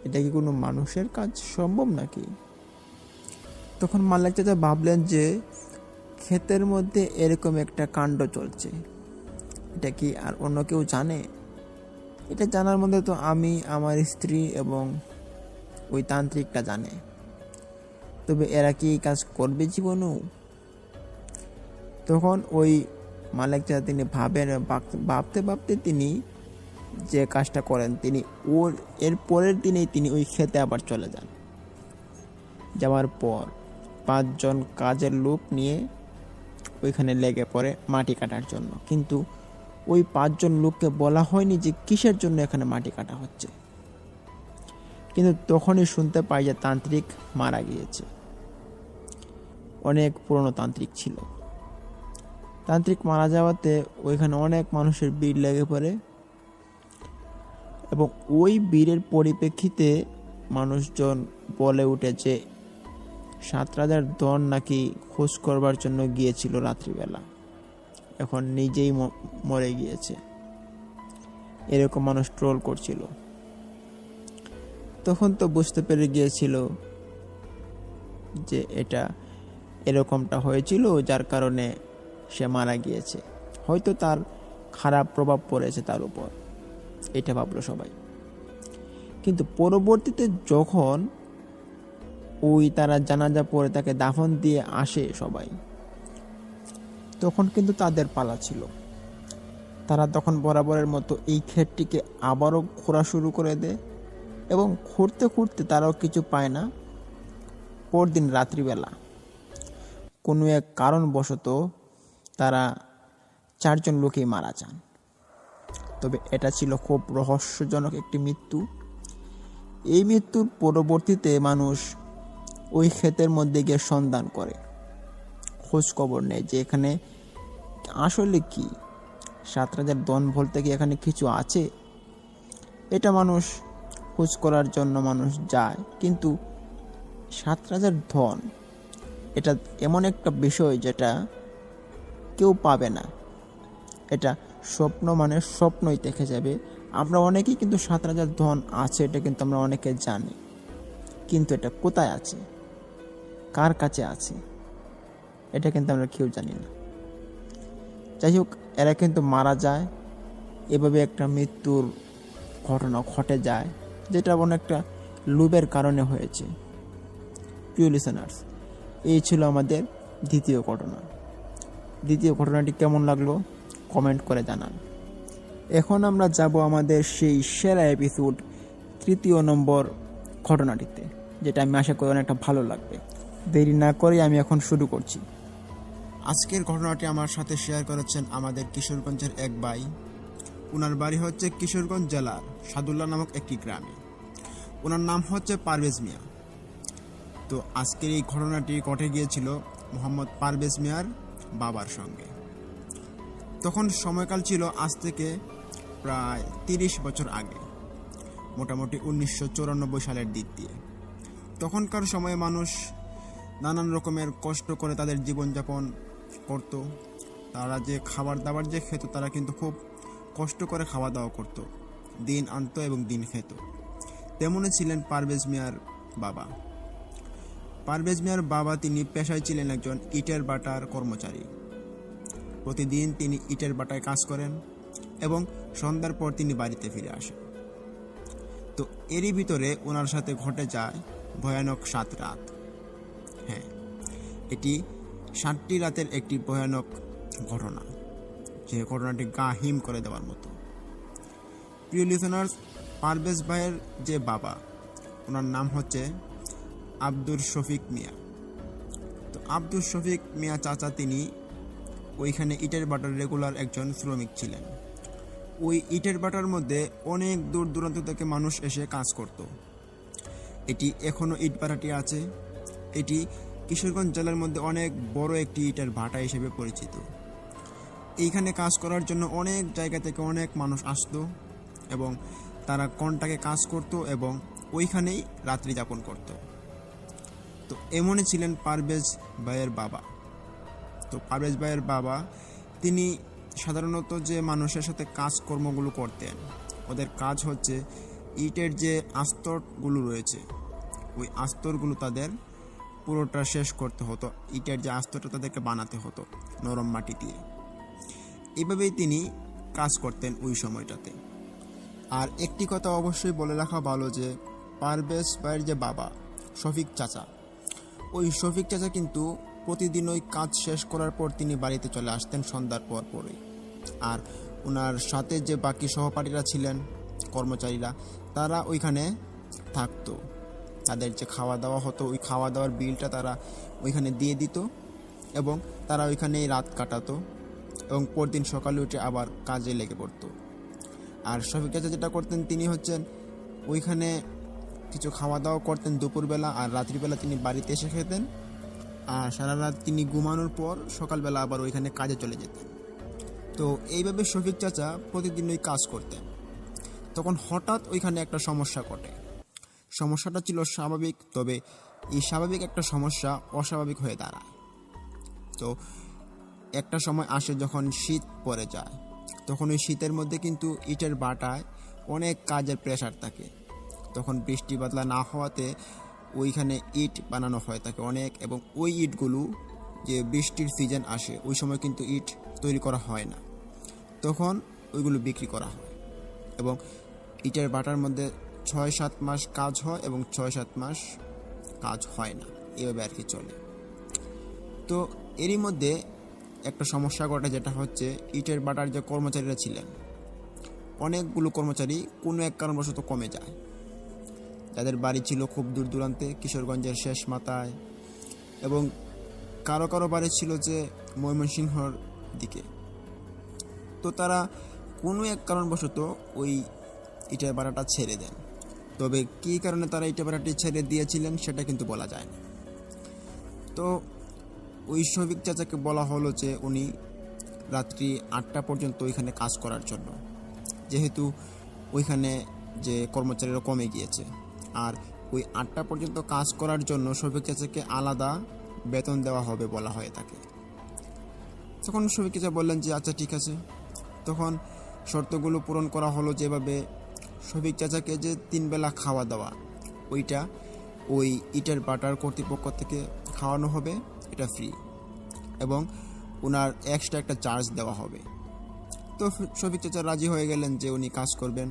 এটা কি কোনো মানুষের কাজ সম্ভব নাকি? তখন মালিক চাচা ভাবলেন যে ক্ষেতের মধ্যে এরকম একটা কাণ্ড চলছে, এটা কি আর অন্য কেউ জানে? এটা জানার মধ্যে তো আমি, আমার স্ত্রী এবং ওই তান্ত্রিকটা জানে। তবে এরা কি এই কাজ করবে জীবনেও? তখন ওই মালিক চাচা তিনি ভাবতে ভাবতে তিনি যে কাজটা করেন, তিনি এর পরের দিনেই তিনি ওই ক্ষেতে আবার চলে যান। যাওয়ার পর 5 জন কাজের লোক নিয়ে ওইখানে লেগে পড়ে মাটি কাটার জন্য। কিন্তু ওই 5 জন লোককে বলা হয়নি যে কিসের জন্য এখানে মাটি কাটা হচ্ছে। কিন্তু তখনই শুনতে পাই যে তান্ত্রিক মারা গিয়েছে। অনেক পুরনো তান্ত্রিক ছিল। তান্ত্রিক মারা যাওয়াতে ওইখানে অনেক মানুষের ভিড় লেগে পড়ে এবং ওই ভিড়ের পরিপ্রেক্ষিতে মানুষজন বলে উঠে যে 7,000 দন নাকি খোঁজ করবার জন্য গিয়েছিল রাত্রিবেলা, এখন নিজেই মরে গিয়েছে। এরকম মানুষ ট্রোল করছিল। তখন তো বুঝতে পেরে গিয়েছিল যে এটা এরকমটা হয়েছিল, যার কারণে সে মারা গিয়েছে। হয়তো তার খারাপ প্রভাব পড়েছে তার উপর, এটা ভাবলো সবাই। কিন্তু পরবর্তীতে যখন তারা জানাজা পড়ে তাকে দাফন দিয়ে আসে সবাই, তখন কিন্তু তাদের পালা ছিল। তারা তখন বরাবরের মতো এই ক্ষেতটিকে আবারও খোঁড়া শুরু করে দেয় এবং খুঁড়তে খুঁড়তে তারাও কিছু পায় না। পরদিন রাত্রিবেলা কোনো এক কারণবশত তারা 4 জন লোকই মারা যান। তবে এটা ছিল খুব রহস্যজনক একটি মৃত্যু। এই মৃত্যুর পরবর্তীতে মানুষ ওই ক্ষেতের মধ্যে গিয়ে সন্ধান করে, খোঁজ খবর নেয় যে এখানে আসলে কি 7,000 দন বলতে কি এখানে কিছু আছে। এটা মানুষ খোঁজ করার জন্য মানুষ যায়, কিন্তু 7,000 দন এটা এমন একটা বিষয় যেটা কেউ পাবে না। এটা স্বপ্ন স্বপ্নই থেকে যাবে। আমরা অনেকেই কিন্তু 7,000 দন আছে এটা কিন্তু আমরা অনেকে জানি, কিন্তু এটা কোথায় আছে, কার কাছে আছে, এটা কিন্তু আমরা কেউ জানি না। যাই হোক, এরা কিন্তু মারা যায়। এভাবে একটা মৃত্যুর ঘটনা ঘটে যায়, যেটা অনেকটা লোভের কারণে হয়েছে। প্রিয় লিসেনার্স, এই ছিল আমাদের দ্বিতীয় ঘটনা। দ্বিতীয় ঘটনাটি কেমন লাগলো কমেন্ট করে জানান। এখন আমরা যাব আমাদের সেই সেরা এপিসোড 3 নম্বর ঘটনাটিতে। যেটা আমি আশা করি অনেকটা ভালো লাগবে। দেরি না করে আমি এখন শুরু করছি। আজকের ঘটনাটি আমার সাথে শেয়ার করেছেন আমাদের কিশোরগঞ্জের এক ভাই। ওনার বাড়ি হচ্ছে কিশোরগঞ্জ জেলার সাদুল্লাহ নামক একটি গ্রামে। ওনার নাম হচ্ছে পারভেজ মিয়া। তো আজকের এই ঘটনাটি ঘটে গিয়েছিল মোহাম্মদ পারভেজ মিয়ার বাবার সঙ্গে। তখন সময়কাল ছিল আজ থেকে প্রায় 30 বছর আগে, মোটামুটি 1994 সালের দিক দিয়ে। তখনকার সময়ে মানুষ নানান রকমের কষ্ট করে তাদের জীবনযাপন করত। তারা যে খাবার দাবার যে খেত, তারা কিন্তু খুব কষ্ট করে খাওয়া দাওয়া করত, দিন আনতো এবং দিন খেত। তেমনই ছিলেন পারভেজ মিয়ার বাবা। পারভেজ মিয়ার বাবা তিনি পেশায় ছিলেন একজন ইটের ভাটার কর্মচারী। প্রতিদিন তিনি ইটের ভাটায় কাজ করেন এবং সন্ধ্যার পর তিনি বাড়িতে ফিরে আসেন। তো এরই ভিতরে ওনার সাথে ঘটে যায় ভয়ানক 7 রাত। হ্যাঁ, এটি 7টি রাতের একটি ভয়ানক ঘটনা, যে ঘটনাটি গা হিম করে দেওয়ার মতো। প্রিয় লিসনার্স, পারভেজ ভাইয়ের যে বাবা, ওনার নাম হচ্ছে আব্দুর শফিক মিয়া। তো আব্দুর শফিক মিয়া চাচা তিনি ওইখানে ইটের ভাটার রেগুলার একজন শ্রমিক ছিলেন। ওই ইটের ভাটার মধ্যে অনেক দূর দূরান্ত থেকে মানুষ এসে কাজ করত। এটি এখনও ইট ভাটাটি আছে। এটি কিশোরগঞ্জ জেলার মধ্যে অনেক বড় একটি ইটের ভাটা হিসেবে পরিচিত। এইখানে কাজ করার জন্য অনেক জায়গা থেকে অনেক মানুষ আসতো এবং তারা কন্টাকে কাজ করত এবং ওইখানেই রাত্রি যাপন করত। তো এমনই ছিলেন পারভেজ ভাইয়ের বাবা। তো পারভেজ ভাইয়ের বাবা তিনি সাধারণত যে মানুষের সাথে কাজকর্মগুলো করতেন, ওদের কাজ হচ্ছে ইটের যে আস্তরগুলো রয়েছে, ওই আস্তরগুলো তাদের পুরোটা শেষ করতে হতো। ইটের যে আস্তরটা তাদেরকে বানাতে হতো নরম মাটি দিয়ে। এভাবেই তিনি কাজ করতেন ওই সময়টাতে। আর একটি কথা অবশ্যই বলে রাখা ভালো যে পারভেজ ভাইয়ের যে বাবা শফিক চাচা, ওই শফিক চাচা কিন্তু প্রতিদিন ওই কাজ শেষ করার পর তিনি বাড়িতে চলে আসতেন সন্ধ্যার পর পরই। আর ওনার সাথে যে বাকি সহপাঠীরা ছিলেন, কর্মচারীরা, তারা ওইখানে থাকতো। তাদের যে খাওয়া দাওয়া হতো, ওই খাওয়া দাওয়ার বিলটা তারা ওইখানে দিয়ে দিত এবং তারা ওইখানেই রাত কাটাতো এবং পরদিন সকালে উঠে আবার কাজে লেগে পড়তো। আর শফিক চাচা যেটা করতেন, তিনি হচ্ছেন ওইখানে কিছু খাওয়া দাওয়া করতেন দুপুরবেলা, আর রাত্রিবেলা তিনি বাড়িতে এসে খেতেন। আর সারা রাত তিনি ঘুমানোর পর সকালবেলা আবার ওইখানে কাজে চলে যেতেন। তো এইভাবে শফিক চাচা প্রতিদিন ওই কাজ করতেন। তখন হঠাৎ ওইখানে একটা সমস্যা ঘটে। সমস্যাটা ছিল স্বাভাবিক, তবে এই স্বাভাবিক একটা সমস্যা অস্বাভাবিক হয়ে দাঁড়ায়। তো একটা সময় আসে যখন শীত পড়ে যায়, তখন ওই শীতের মধ্যে কিন্তু ইটের ভাটায় অনেক কাজের প্রেসার থাকে। তখন বৃষ্টি বাদলা না হওয়াতে ওইখানে ইট বানানো হয় থাকে অনেক, এবং ওই ইটগুলো যে বৃষ্টির সিজন আসে ওই সময় কিন্তু ইট তৈরি করা হয় না, তখন ওইগুলো বিক্রি করা হয়। এবং ইটের ভাটার মধ্যে 6-7 মাস কাজ হয় এবং 6-7 মাস কাজ হয় না, এভাবে আর কি চলে। তো এরই মধ্যে একটা সমস্যা ঘটে, যেটা হচ্ছে ইটের ভাটার যে কর্মচারীরা ছিলেন, অনেকগুলো কর্মচারী কোনো এক কারণবশত কমে যায়। যাদের বাড়ি ছিল খুব দূর দূরান্তে, কিশোরগঞ্জের শেষ মাথায়, এবং কারো কারো বাড়ি ছিল যে ময়মনসিংহর দিকে। তো তারা কোনো এক কারণবশত ওই ইটের ভাটাটা ছেড়ে দেন। তবে কী কারণে তারা ইটের ভাটাটি ছেড়ে দিয়েছিলেন সেটা কিন্তু বলা যায় না। তো ওই শফিক চাচাকে বলা হলো যে উনি রাত্রি 8টা পর্যন্ত ওইখানে কাজ করার জন্য, যেহেতু ওইখানে যে কর্মচারীরা কমে গিয়েছে। আর ওই 8টা পর্যন্ত কাজ করার জন্য শফিক চাচাকে আলাদা বেতন দেওয়া হবে বলা হয়ে থাকে। তখন শফিক চাচা বললেন যে আচ্ছা ঠিক আছে। তখন শর্তগুলো পূরণ করা হলো, যেভাবে শফিক চাচাকে যে 3 বেলা খাওয়া দাওয়া, ওইটা ওই ইটের ভাটার কর্তৃপক্ষ থেকে খাওয়ানো হবে, এটা ফ্রি, এবং ওনার এক্সট্রা একটা চার্জ দেওয়া হবে। তো শফিক চাচা রাজি হয়ে গেলেন যে উনি কাজ করবেন,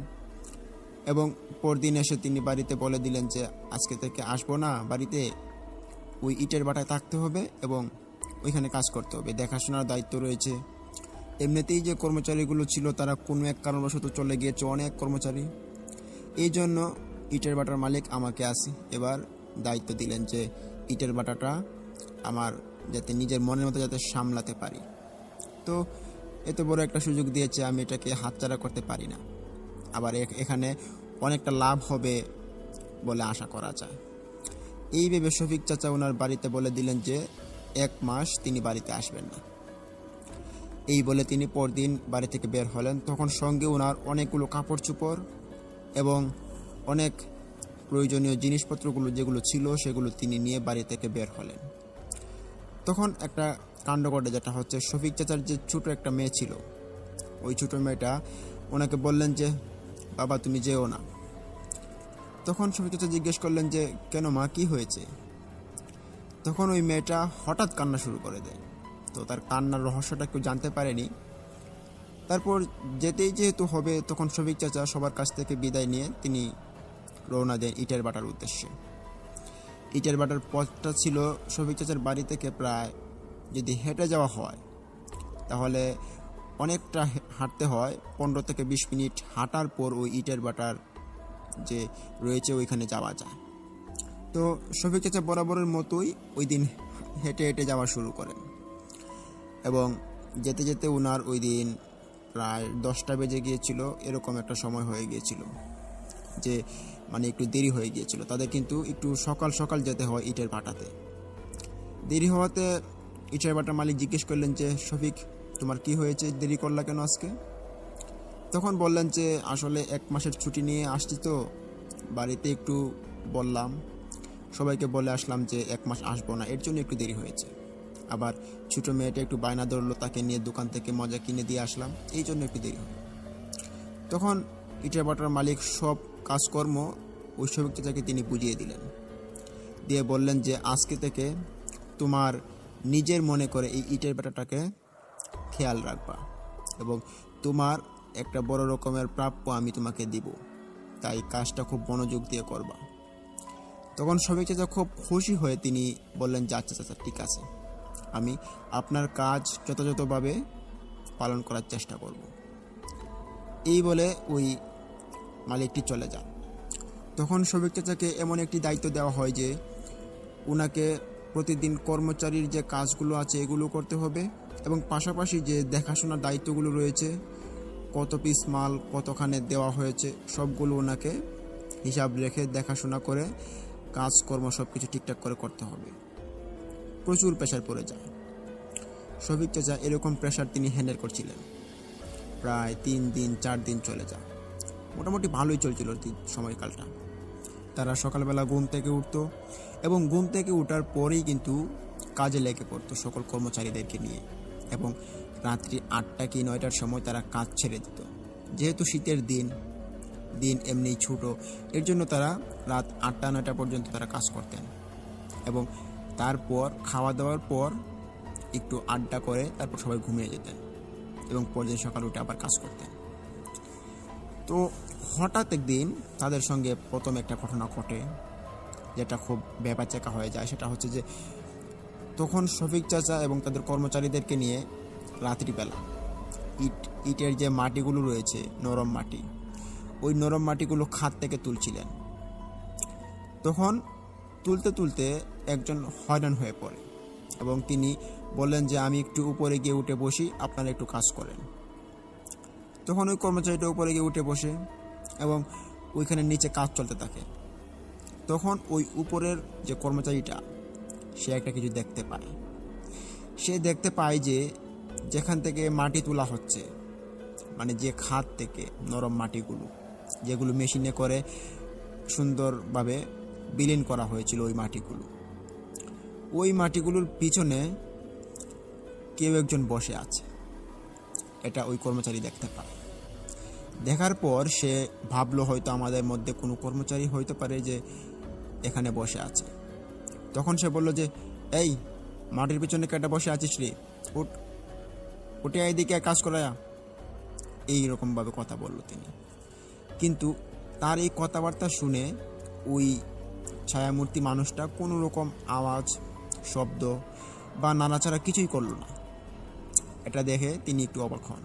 এবং পরদিন এসে তিনি বাড়িতে বলে দিলেন যে আজকে থেকে আসবো না বাড়িতে, ওই ইটের ভাটায় থাকতে হবে এবং ওইখানে কাজ করতে হবে, দেখাশোনার দায়িত্ব রয়েছে। এমনিতেই যে কর্মচারীগুলো ছিল তারা কোনো এক কারণবশত চলে গিয়েছে, অনেক কর্মচারী। এই জন্য ইটের ভাটার মালিক আমাকে আসি এবার দায়িত্ব দিলেন যে ইটের ভাটাটা আমার যাতে নিজের মনের মতো যাতে সামলাতে পারি। তো এত বড় একটা সুযোগ দিয়েছে, আমি এটাকে হাতছাড়া করতে পারি না। আবার এখানে অনেকটা লাভ হবে বলে আশা করা যায়। এই ভেবে শফিক চাচা ওনার বাড়িতে বলে দিলেন যে 1 মাস তিনি বাড়িতে আসবেন না। এই বলে তিনি পরদিন বাড়ি থেকে বের হলেন। তখন সঙ্গে ওনার অনেকগুলো কাপড় চোপড় এবং অনেক প্রয়োজনীয় জিনিসপত্রগুলো যেগুলো ছিল সেগুলো তিনি নিয়ে বাড়ি থেকে বের হলেন। তখন একটা কাণ্ড ঘটে, যেটা হচ্ছে শফিক চাচার যে ছোট একটা মেয়ে ছিল, ওই ছোট মেয়েটা ওনাকে বললেন যে বাবা তুমি যেও না। তখন শফিক চাচা জিজ্ঞেস করলেন যে কেন মা, কি হয়েছে? তখন ওই মেয়েটা হঠাৎ কান্না শুরু করে দেয়। তো তার কান্নার রহস্যটা কেউ জানতে পারেনি। তারপর যেতেই যেহেতু হবে, তখন শফিক চাচা সবার কাছ থেকে বিদায় নিয়ে তিনি রওনা দেন ইটের ভাটার উদ্দেশ্যে। ইটের ভাটার পথটা ছিল শফিক চাচার বাড়ি থেকে প্রায়, যদি হেঁটে যাওয়া হয় তাহলে অনেকটা হাঁটতে হয়, 15 থেকে 20 মিনিট হাঁটার পর ওই ইটের ভাটার যে রয়েছে ওইখানে যাওয়া যায়। তো শফিক চাচা বরাবরের মতোই ওই দিন হেঁটে হেঁটে যাওয়া শুরু করেন এবং যেতে যেতে ওনার ওই দিন প্রায় 10টা বেজে গিয়েছিল, এরকম একটা সময় হয়ে গিয়েছিল যে মানে একটু দেরি হয়ে গিয়েছিল তাদের। কিন্তু একটু সকাল সকাল যেতে হয় ইটের ভাটাতে। দেরি হওয়াতে ইটের ভাটার মালিক জিজ্ঞেস করলেন যে শফিক তোমার কি হয়েছে, দেরি করলা কেন আজকে? তখন বললেন যে আসলে 1 মাসের ছুটি নিয়ে আসছি, তো বাড়িতে একটু বললাম, সবাইকে বলে আসলাম যে 1 মাস আসবো না, এর জন্য একটু দেরি হয়েছে। আবার ছোটো মেয়েটা একটু বায়না ধরলো, তাকে নিয়ে দোকান থেকে মজা কিনে দিয়ে আসলাম, এই জন্য একটু দেরি হয়। তখন ইটের ভাটার মালিক সব কাজকর্ম ওই শফিক চাচাকে তিনি বুঝিয়ে দিলেন, দিয়ে বললেন যে আজকে থেকে তোমার নিজের মনে করে এই ইটের ভাটাটাকে খেয়াল রাখবা এবং তোমার একটা বড় রকমের প্রাপ্য আমি তোমাকে দিব, তাই কাজটা খুব মনোযোগ দিয়ে করবা। তখন শফিক চাচা খুব খুশি হয়ে তিনি বললেন যে আচ্ছা চাচা ঠিক আছে, আমি আপনার কাজ যথাযথভাবে পালন করার চেষ্টা করব। এই বলে ওই মালিকটি চলে যান। তখন শফিক চাচাকে এমন একটি দায়িত্ব দেওয়া হয় যে ওনাকে প্রতিদিন কর্মচারীর যে কাজগুলো আছে এগুলো করতে হবে এবং পাশাপাশি যে দেখাশোনার দায়িত্বগুলো রয়েছে, কত পিস মাল কতখানে দেওয়া হয়েছে সবগুলো ওনাকে হিসাব রেখে দেখাশোনা করে কাজকর্ম সব কিছু ঠিকঠাক করে করতে হবে। প্রচুর প্রেশার পড়ে যায়। শফিক চাচা এরকম প্রেশার তিনি হ্যান্ডেল করছিলেন, প্রায় 3 দিন 4 দিন চলে যায়। মোটামুটি ভালোই চলছিল সময়কালটা। তারা সকালবেলা ঘুম থেকে উঠতো এবং ঘুম থেকে ওঠার পরেই কিন্তু কাজে লেগে পড়তো সকল কর্মচারীদেরকে নিয়ে, এবং রাত্রি 8টা কি 9টার সময় তারা কাজ ছেড়ে দিত। যেহেতু শীতের দিন এমনি ছোট, এর জন্য তারা রাত 8টা 9টা পর্যন্ত তারা কাজ করতেন এবং তারপর খাওয়া দাওয়ার পর একটু আড্ডা করে তারপর সবাই ঘুমিয়ে যেতেন এবং পরদিন সকাল উঠে আবার কাজ করতেন। তো হঠাৎ একদিন তাদের সঙ্গে প্রথম একটা ঘটনা ঘটে, যেটা খুব ব্যাপারচেকা হয়ে যায়। সেটা হচ্ছে যে তখন শফিক চাচা এবং তাদের কর্মচারীদেরকে নিয়ে রাত্রিবেলা ইটের যে মাটিগুলো রয়েছে, নরম মাটি, ওই নরম মাটিগুলো খাত থেকে তুলছিলেন। তখন তুলতে তুলতে একজন হয়রান হয়ে পড়ে এবং তিনি বললেন যে আমি একটু উপরে গিয়ে উঠে বসি, আপনারা একটু কাজ করেন। তখন ওই কর্মচারীটা উপরে গিয়ে উঠে বসে এবং ওইখানে নিচে কাজ চলতে থাকে। তখন ওই উপরের যে কর্মচারীটা সে একটা কিছু দেখতে পায়। সে দেখতে পায় যে যেখান থেকে মাটি তোলা হচ্ছে, মানে যে খাত থেকে নরম মাটিগুলো যেগুলো মেশিনে করে সুন্দরভাবে বিলীন করা হয়েছিল, ওই মাটিগুলোর পিছনে কেউ একজন বসে আছে। এটা ওই কর্মচারী দেখতে পায়। দেখার পর সে ভাবলো হয়তো আমাদের মধ্যে কোনো কর্মচারী হইতে পারে যে এখানে বসে আছে। তখন সে বলল যে এই মাটির পিছনে কেটে বসে আছিস রে, উঠে এইদিকে কাজ করায়া, এইরকমভাবে কথা বলল তিনি। কিন্তু তার এই কথাবার্তা শুনে ওই ছায়ামূর্তি মানুষটা কোনো রকম আওয়াজ শব্দ বা নাড়াচাড়া কিছুই করল না। এটা দেখে তিনি একটু অবাক হন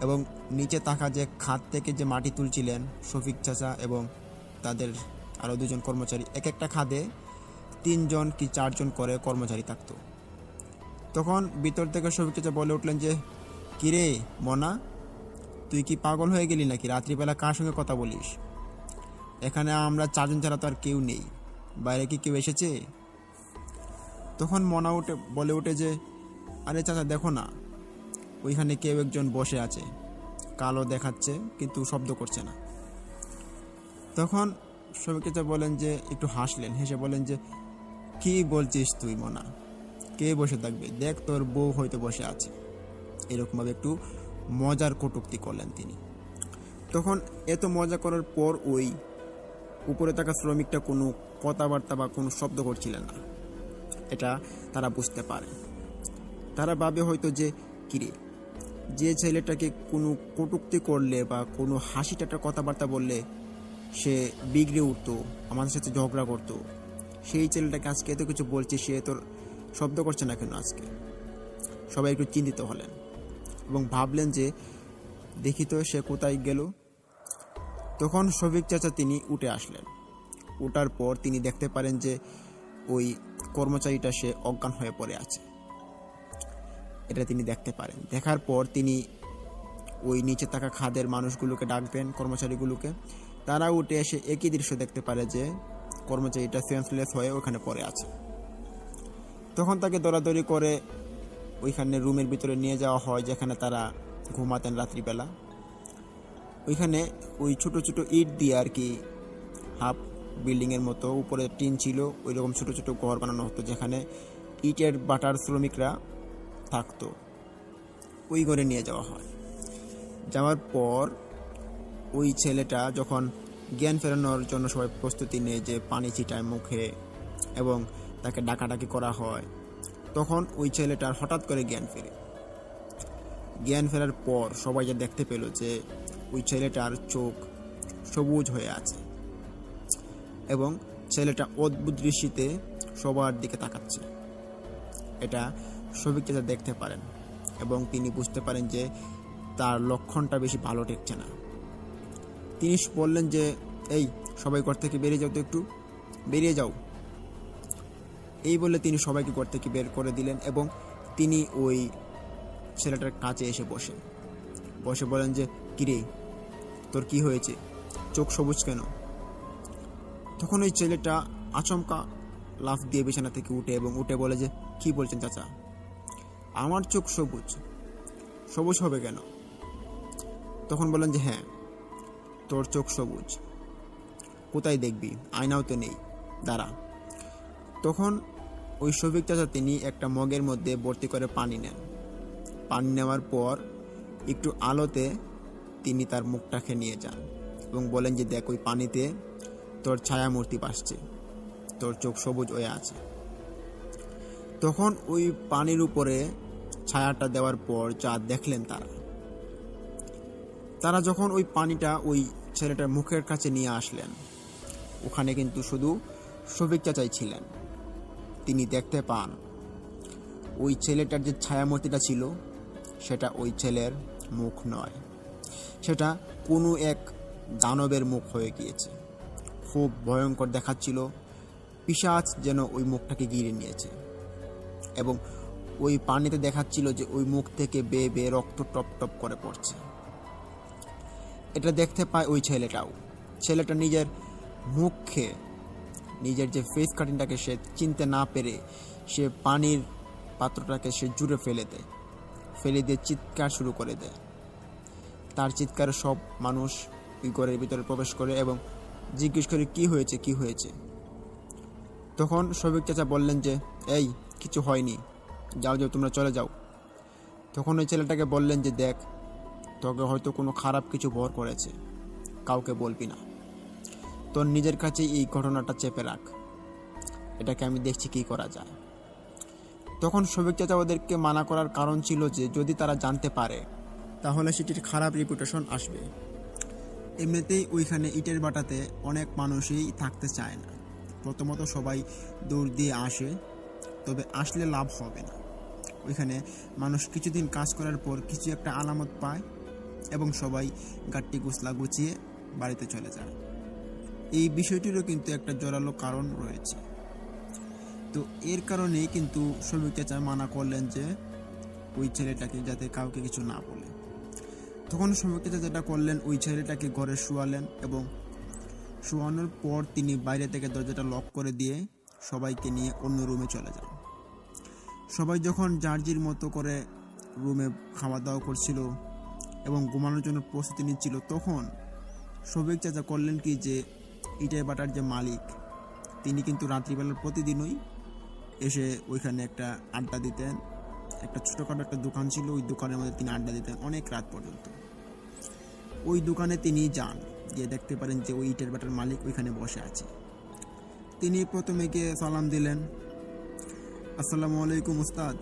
এবং নিচে তাকা যে খাত থেকে যে মাটি তুলছিলেন শফিক চাচা এবং তাদের আরও 2জন কর্মচারী, এক একটা খাদে 3জন কি 4জন করে কর্মচারী থাকতো। তখন ভিতর থেকে শফিক চাচা বলে উঠলেন যে, কিরে মনা, তুই কি পাগল হয়ে গেলি নাকি? রাত্রিবেলা কার সঙ্গে কথা বলিস? এখানে আমরা 4জন ছাড়া তো আর কেউ নেই, বাইরে কি কেউ এসেছে? তখন মনা বলে ওঠে যে, আরে চাচা দেখো না, ওইখানে কেউ একজন বসে আছে, কালো দেখাচ্ছে কিন্তু শব্দ করছে না। তখন শফিক চাচা বলেন যে, একটু হাসলেন, হেসে বলেন যে, কি বলছিস তুই মনা, কে বসে থাকবে? দেখ তোর বউ হয়তো বসে আছে। এরকমভাবে একটু মজার কটূক্তি করলেন তিনি। তখন এত মজা করার পর ওই উপরে থাকা শ্রমিকটা কোনো কথাবার্তা বা কোনো শব্দ করছিলেন না। এটা তারা বুঝতে পারে। তারা ভাবে হয়তো যে, কিরে, যে ছেলেটাকে কোনো কটূক্তি করলে বা কোনো হাসি ঠাট্টা কথাবার্তা বললে সে বিগড়ে উঠতো, আমাদের সাথে ঝগড়া করতো, সেই ছেলেটাকে আজকে এত কিছু বলছে, সে তোর শব্দ করছে না কেন আজকে? সবাই একটু চিন্তিত হলেন এবং ভাবলেন যে, দেখি তো সে কোথায় গেল। তখন শফিক চাচা তিনি উঠে আসলেন। ওঠার পর তিনি দেখতে পারেন যে ওই কর্মচারীটা সে অজ্ঞান হয়ে পড়ে আছে। এটা তিনি দেখতে পারেন। দেখার পর তিনি ওই নিচে থাকা খাদের মানুষগুলোকে ডাকবেন, কর্মচারীগুলোকে। তারা উঠে এসে একই দৃশ্য দেখতে পারে যে কর্মচারীটা সেন্সলেস হয়ে ওখানে পড়ে আছে। তখন তাকে দৌড়াদৌড়ি করে ওইখানে রুমের ভিতরে নিয়ে যাওয়া হয়, যেখানে তারা ঘুমাতেন রাত্রিবেলা। ওইখানে ওই ছোট ছোট ইট দিয়ে আর কি, হাফ বিল্ডিংয়ের মতো, উপরে টিন ছিল, ওই রকম ছোট ছোট ঘর বানানো হতো, যেখানে ইটের বাটার শ্রমিকরা থাকতো। ওই ঘরে নিয়ে যাওয়া হয়। যাওয়ার পর ওই ছেলেটা যখন জ্ঞান ফেরানোর জন্য সবাই প্রস্তুতি নেয়, যে পানি ছিটায় মুখে এবং তাকে ডাকাডাকি করা হয়, তখন ওই ছেলেটার হঠাৎ করে জ্ঞান ফেরে। জ্ঞান ফেরার পর সবাই যা দেখতে পেল যে ওই ছেলেটার চোখ সবুজ হয়ে আছে এবং ছেলেটা অদ্ভুত দৃষ্টিতে সবার দিকে তাকাচ্ছে। এটা শফিক চাচা দেখতে পারেন এবং তিনি বুঝতে পারেন যে তার লক্ষণটা বেশি ভালো ঠেকছে না। তিনি বললেন যে, এই সবাই ঘর থেকে বেরিয়ে যাও, তো একটু বেরিয়ে যাও। এই বলে তিনি সবাইকে ঘর থেকে বের করে দিলেন এবং তিনি ওই ছেলেটার কাছে এসে বসে বলেন যে, কিরে, তোর কি হয়েছে? চোখ সবুজ কেন? তখন ওই ছেলেটা আচমকা লাফ দিয়ে বিছানা থেকে উঠে বলে যে, কি বলছেন চাচা, আমার চোখ সবুজ হবে কেন? তখন বলেন যে, হ্যাঁ, তোর চোখ সবুজ। কোথায় দেখবি? আয়নাও তো নেই, দাঁড়া। তখন ওই শফিক চাচা তিনি একটা মগের মধ্যে ভর্তি করে পানি নেন। পানি নেওয়ার পর একটু আলোতে তিনি তার মুখটাকে নিয়ে যান এবং বলেন যে, দেখ, ওই পানিতে তোর ছায়া মূর্তি ভাসছে, তোর চোখ সবুজ হয়ে আছে। তখন ওই পানির উপরে ছায়াটা দেওয়ার পর যা দেখলেন তারা যখন ওই পানিটা ওই ছেলেটার মুখের কাছে নিয়ে আসলেন, ওখানে কিন্তু শুধু শফিক চাচাই ছিলেন। তিনি দেখতে পান ওই ছেলেটার যে ছায়ামূর্তিটা ছিল সেটা ওই ছেলের মুখ নয়, সেটা কোনো এক দানবের মুখ হয়ে গিয়েছে। খুব ভয়ঙ্কর দেখাচ্ছিল, পিশাচ যেন ওই মুখটাকে ঘিরে নিয়েছে এবং ওই পানিতে দেখাচ্ছিল যে ওই মুখ থেকে বেয়ে বেয়ে রক্ত টপ টপ করে পড়ছে। এটা দেখতে পায় ওই ছেলেটা নিজের মুখে নিজের যে ফেস কাটিংটাকে সে চিনতে না পেরে সে পানির পাত্রটাকে সে জুড়ে ফেলে দিয়ে চিৎকার শুরু করে দেয়। তার চিৎকারে সব মানুষ ওই ঘরের ভিতরে প্রবেশ করে এবং জিজ্ঞেস করে, কি হয়েছে? তখন শফিক চাচা বললেন যে, এই কিছু হয়নি, যাও তোমরা চলে যাও। তখন ওই ছেলেটাকে বললেন যে, দেখ, তোকে হয়তো কোনো খারাপ কিছু ভর করেছে, কাউকে বলবি না, তোর নিজের কাছে এই ঘটনাটা চেপে রাখ, এটাকে আমি দেখছি কি করা যায়। তখন শফিক চাচা ওদেরকে মানা করার কারণ ছিল যে যদি তারা জানতে পারে তাহলে সেটির খারাপ রেপুটেশন আসবে। এমনিতেই ওইখানে ইটের বাটাতে অনেক মানুষই থাকতে চায় না। প্রথমত সবাই দৌড় দিয়ে আসে, তবে আসলে লাভ হবে না। ওইখানে মানুষ কিছুদিন কাজ করার পর কিছু একটা আলামত পায় এবং সবাই গাট্টি গুছলা গুছিয়ে বাড়িতে চলে যায়। এই বিষয়টিরও কিন্তু একটা জোরালো কারণ রয়েছে। তো এর কারণেই কিন্তু শফিক চাচা মানা করলেন যে ওই ছেলেটাকে যাতে কাউকে কিছু না বলে। তখন শফিক চাচা যেটা করলেন, ওই ছেলেটাকে ঘরে শুয়ালেন এবং শোয়ানোর পর তিনি বাইরে থেকে দরজাটা লক করে দিয়ে সবাইকে নিয়ে অন্য রুমে চলে যান। সবাই যখন যার যার মতো করে রুমে খাওয়া দাওয়া করছিল এবং ঘুমানোর জন্য প্রস্তুতি নিচ্ছিল, তখন শফিক চাচা করলেন কি যে ইটের বাটার যে মালিক, তিনি কিন্তু রাত্রিবেলার প্রতিদিনই এসে ওইখানে একটা আড্ডা দিতেন। একটা ছোটোখাটো একটা দোকান ছিল, ওই দোকানের মধ্যে তিনি আড্ডা দিতেন অনেক রাত পর্যন্ত। ওই দোকানে তিনি যান, গিয়ে দেখতে পারেন যে ওই ইটের বাটার মালিক ওইখানে বসে আছে। তিনি প্রথমে গিয়ে সালাম দিলেন, আসসালামু আলাইকুম উস্তাদ,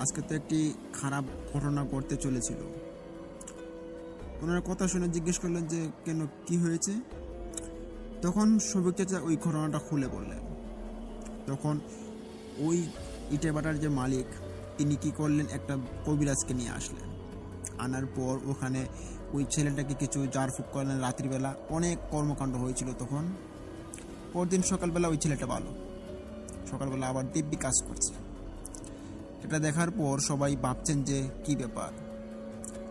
আজকে তো একটি খারাপ ঘটনা ঘটতে চলেছিল। ওনার কথা শুনে জিজ্ঞেস করলেন যে কেন, কি হয়েছে? তখন শফিক চাচা ওই ঘটনাটা খুলে বললেন। তখন ওই ইটের বাটার যে মালিক, তিনি কি করলেন, একটা কবিরাজকে নিয়ে আসলেন। আনার পর ওখানে ওই ছেলেটাকে কিছু জারফুক করলেন রাত্রিবেলা। অনেক কর্মকাণ্ড হয়েছিল তখন। পরদিন সকালবেলা ওই ছেলেটা ভালো, সকালবেলা আবার দিব্যি কাজ করছে। এটা দেখার পর সবাই ভাবছেন যে কি ব্যাপার,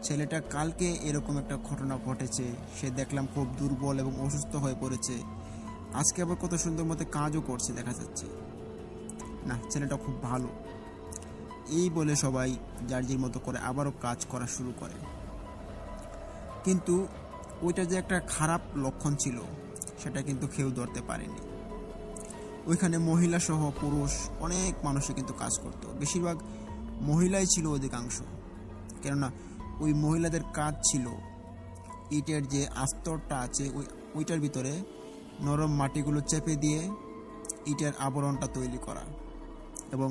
ছেলেটা কালকে এরকম একটা ঘটনা ঘটেছে, সে দেখলাম খুব দুর্বল এবং অসুস্থ হয়ে পড়েছে, আজকে আবার কত সুন্দর মতো কাজও করছে দেখা যাচ্ছে, না ছেলেটা খুব ভালো। এই বলে সবাই যার যার মতো করে আবারও কাজ করা শুরু করে। কিন্তু ওইটা যে একটা খারাপ লক্ষণ ছিল সেটা কিন্তু কেউ ধরতে পারেনি। ওইখানে মহিলা সহ পুরুষ অনেক মানুষই কিন্তু কাজ করত, বেশিরভাগ মহিলাই ছিল অধিকাংশ। কেননা ওই মহিলাদের কাজ ছিল ইটের যে আস্তরটা আছে ওইটার ভিতরে নরম মাটিগুলো চেপে দিয়ে ইটের আবরণটা তৈরি করা এবং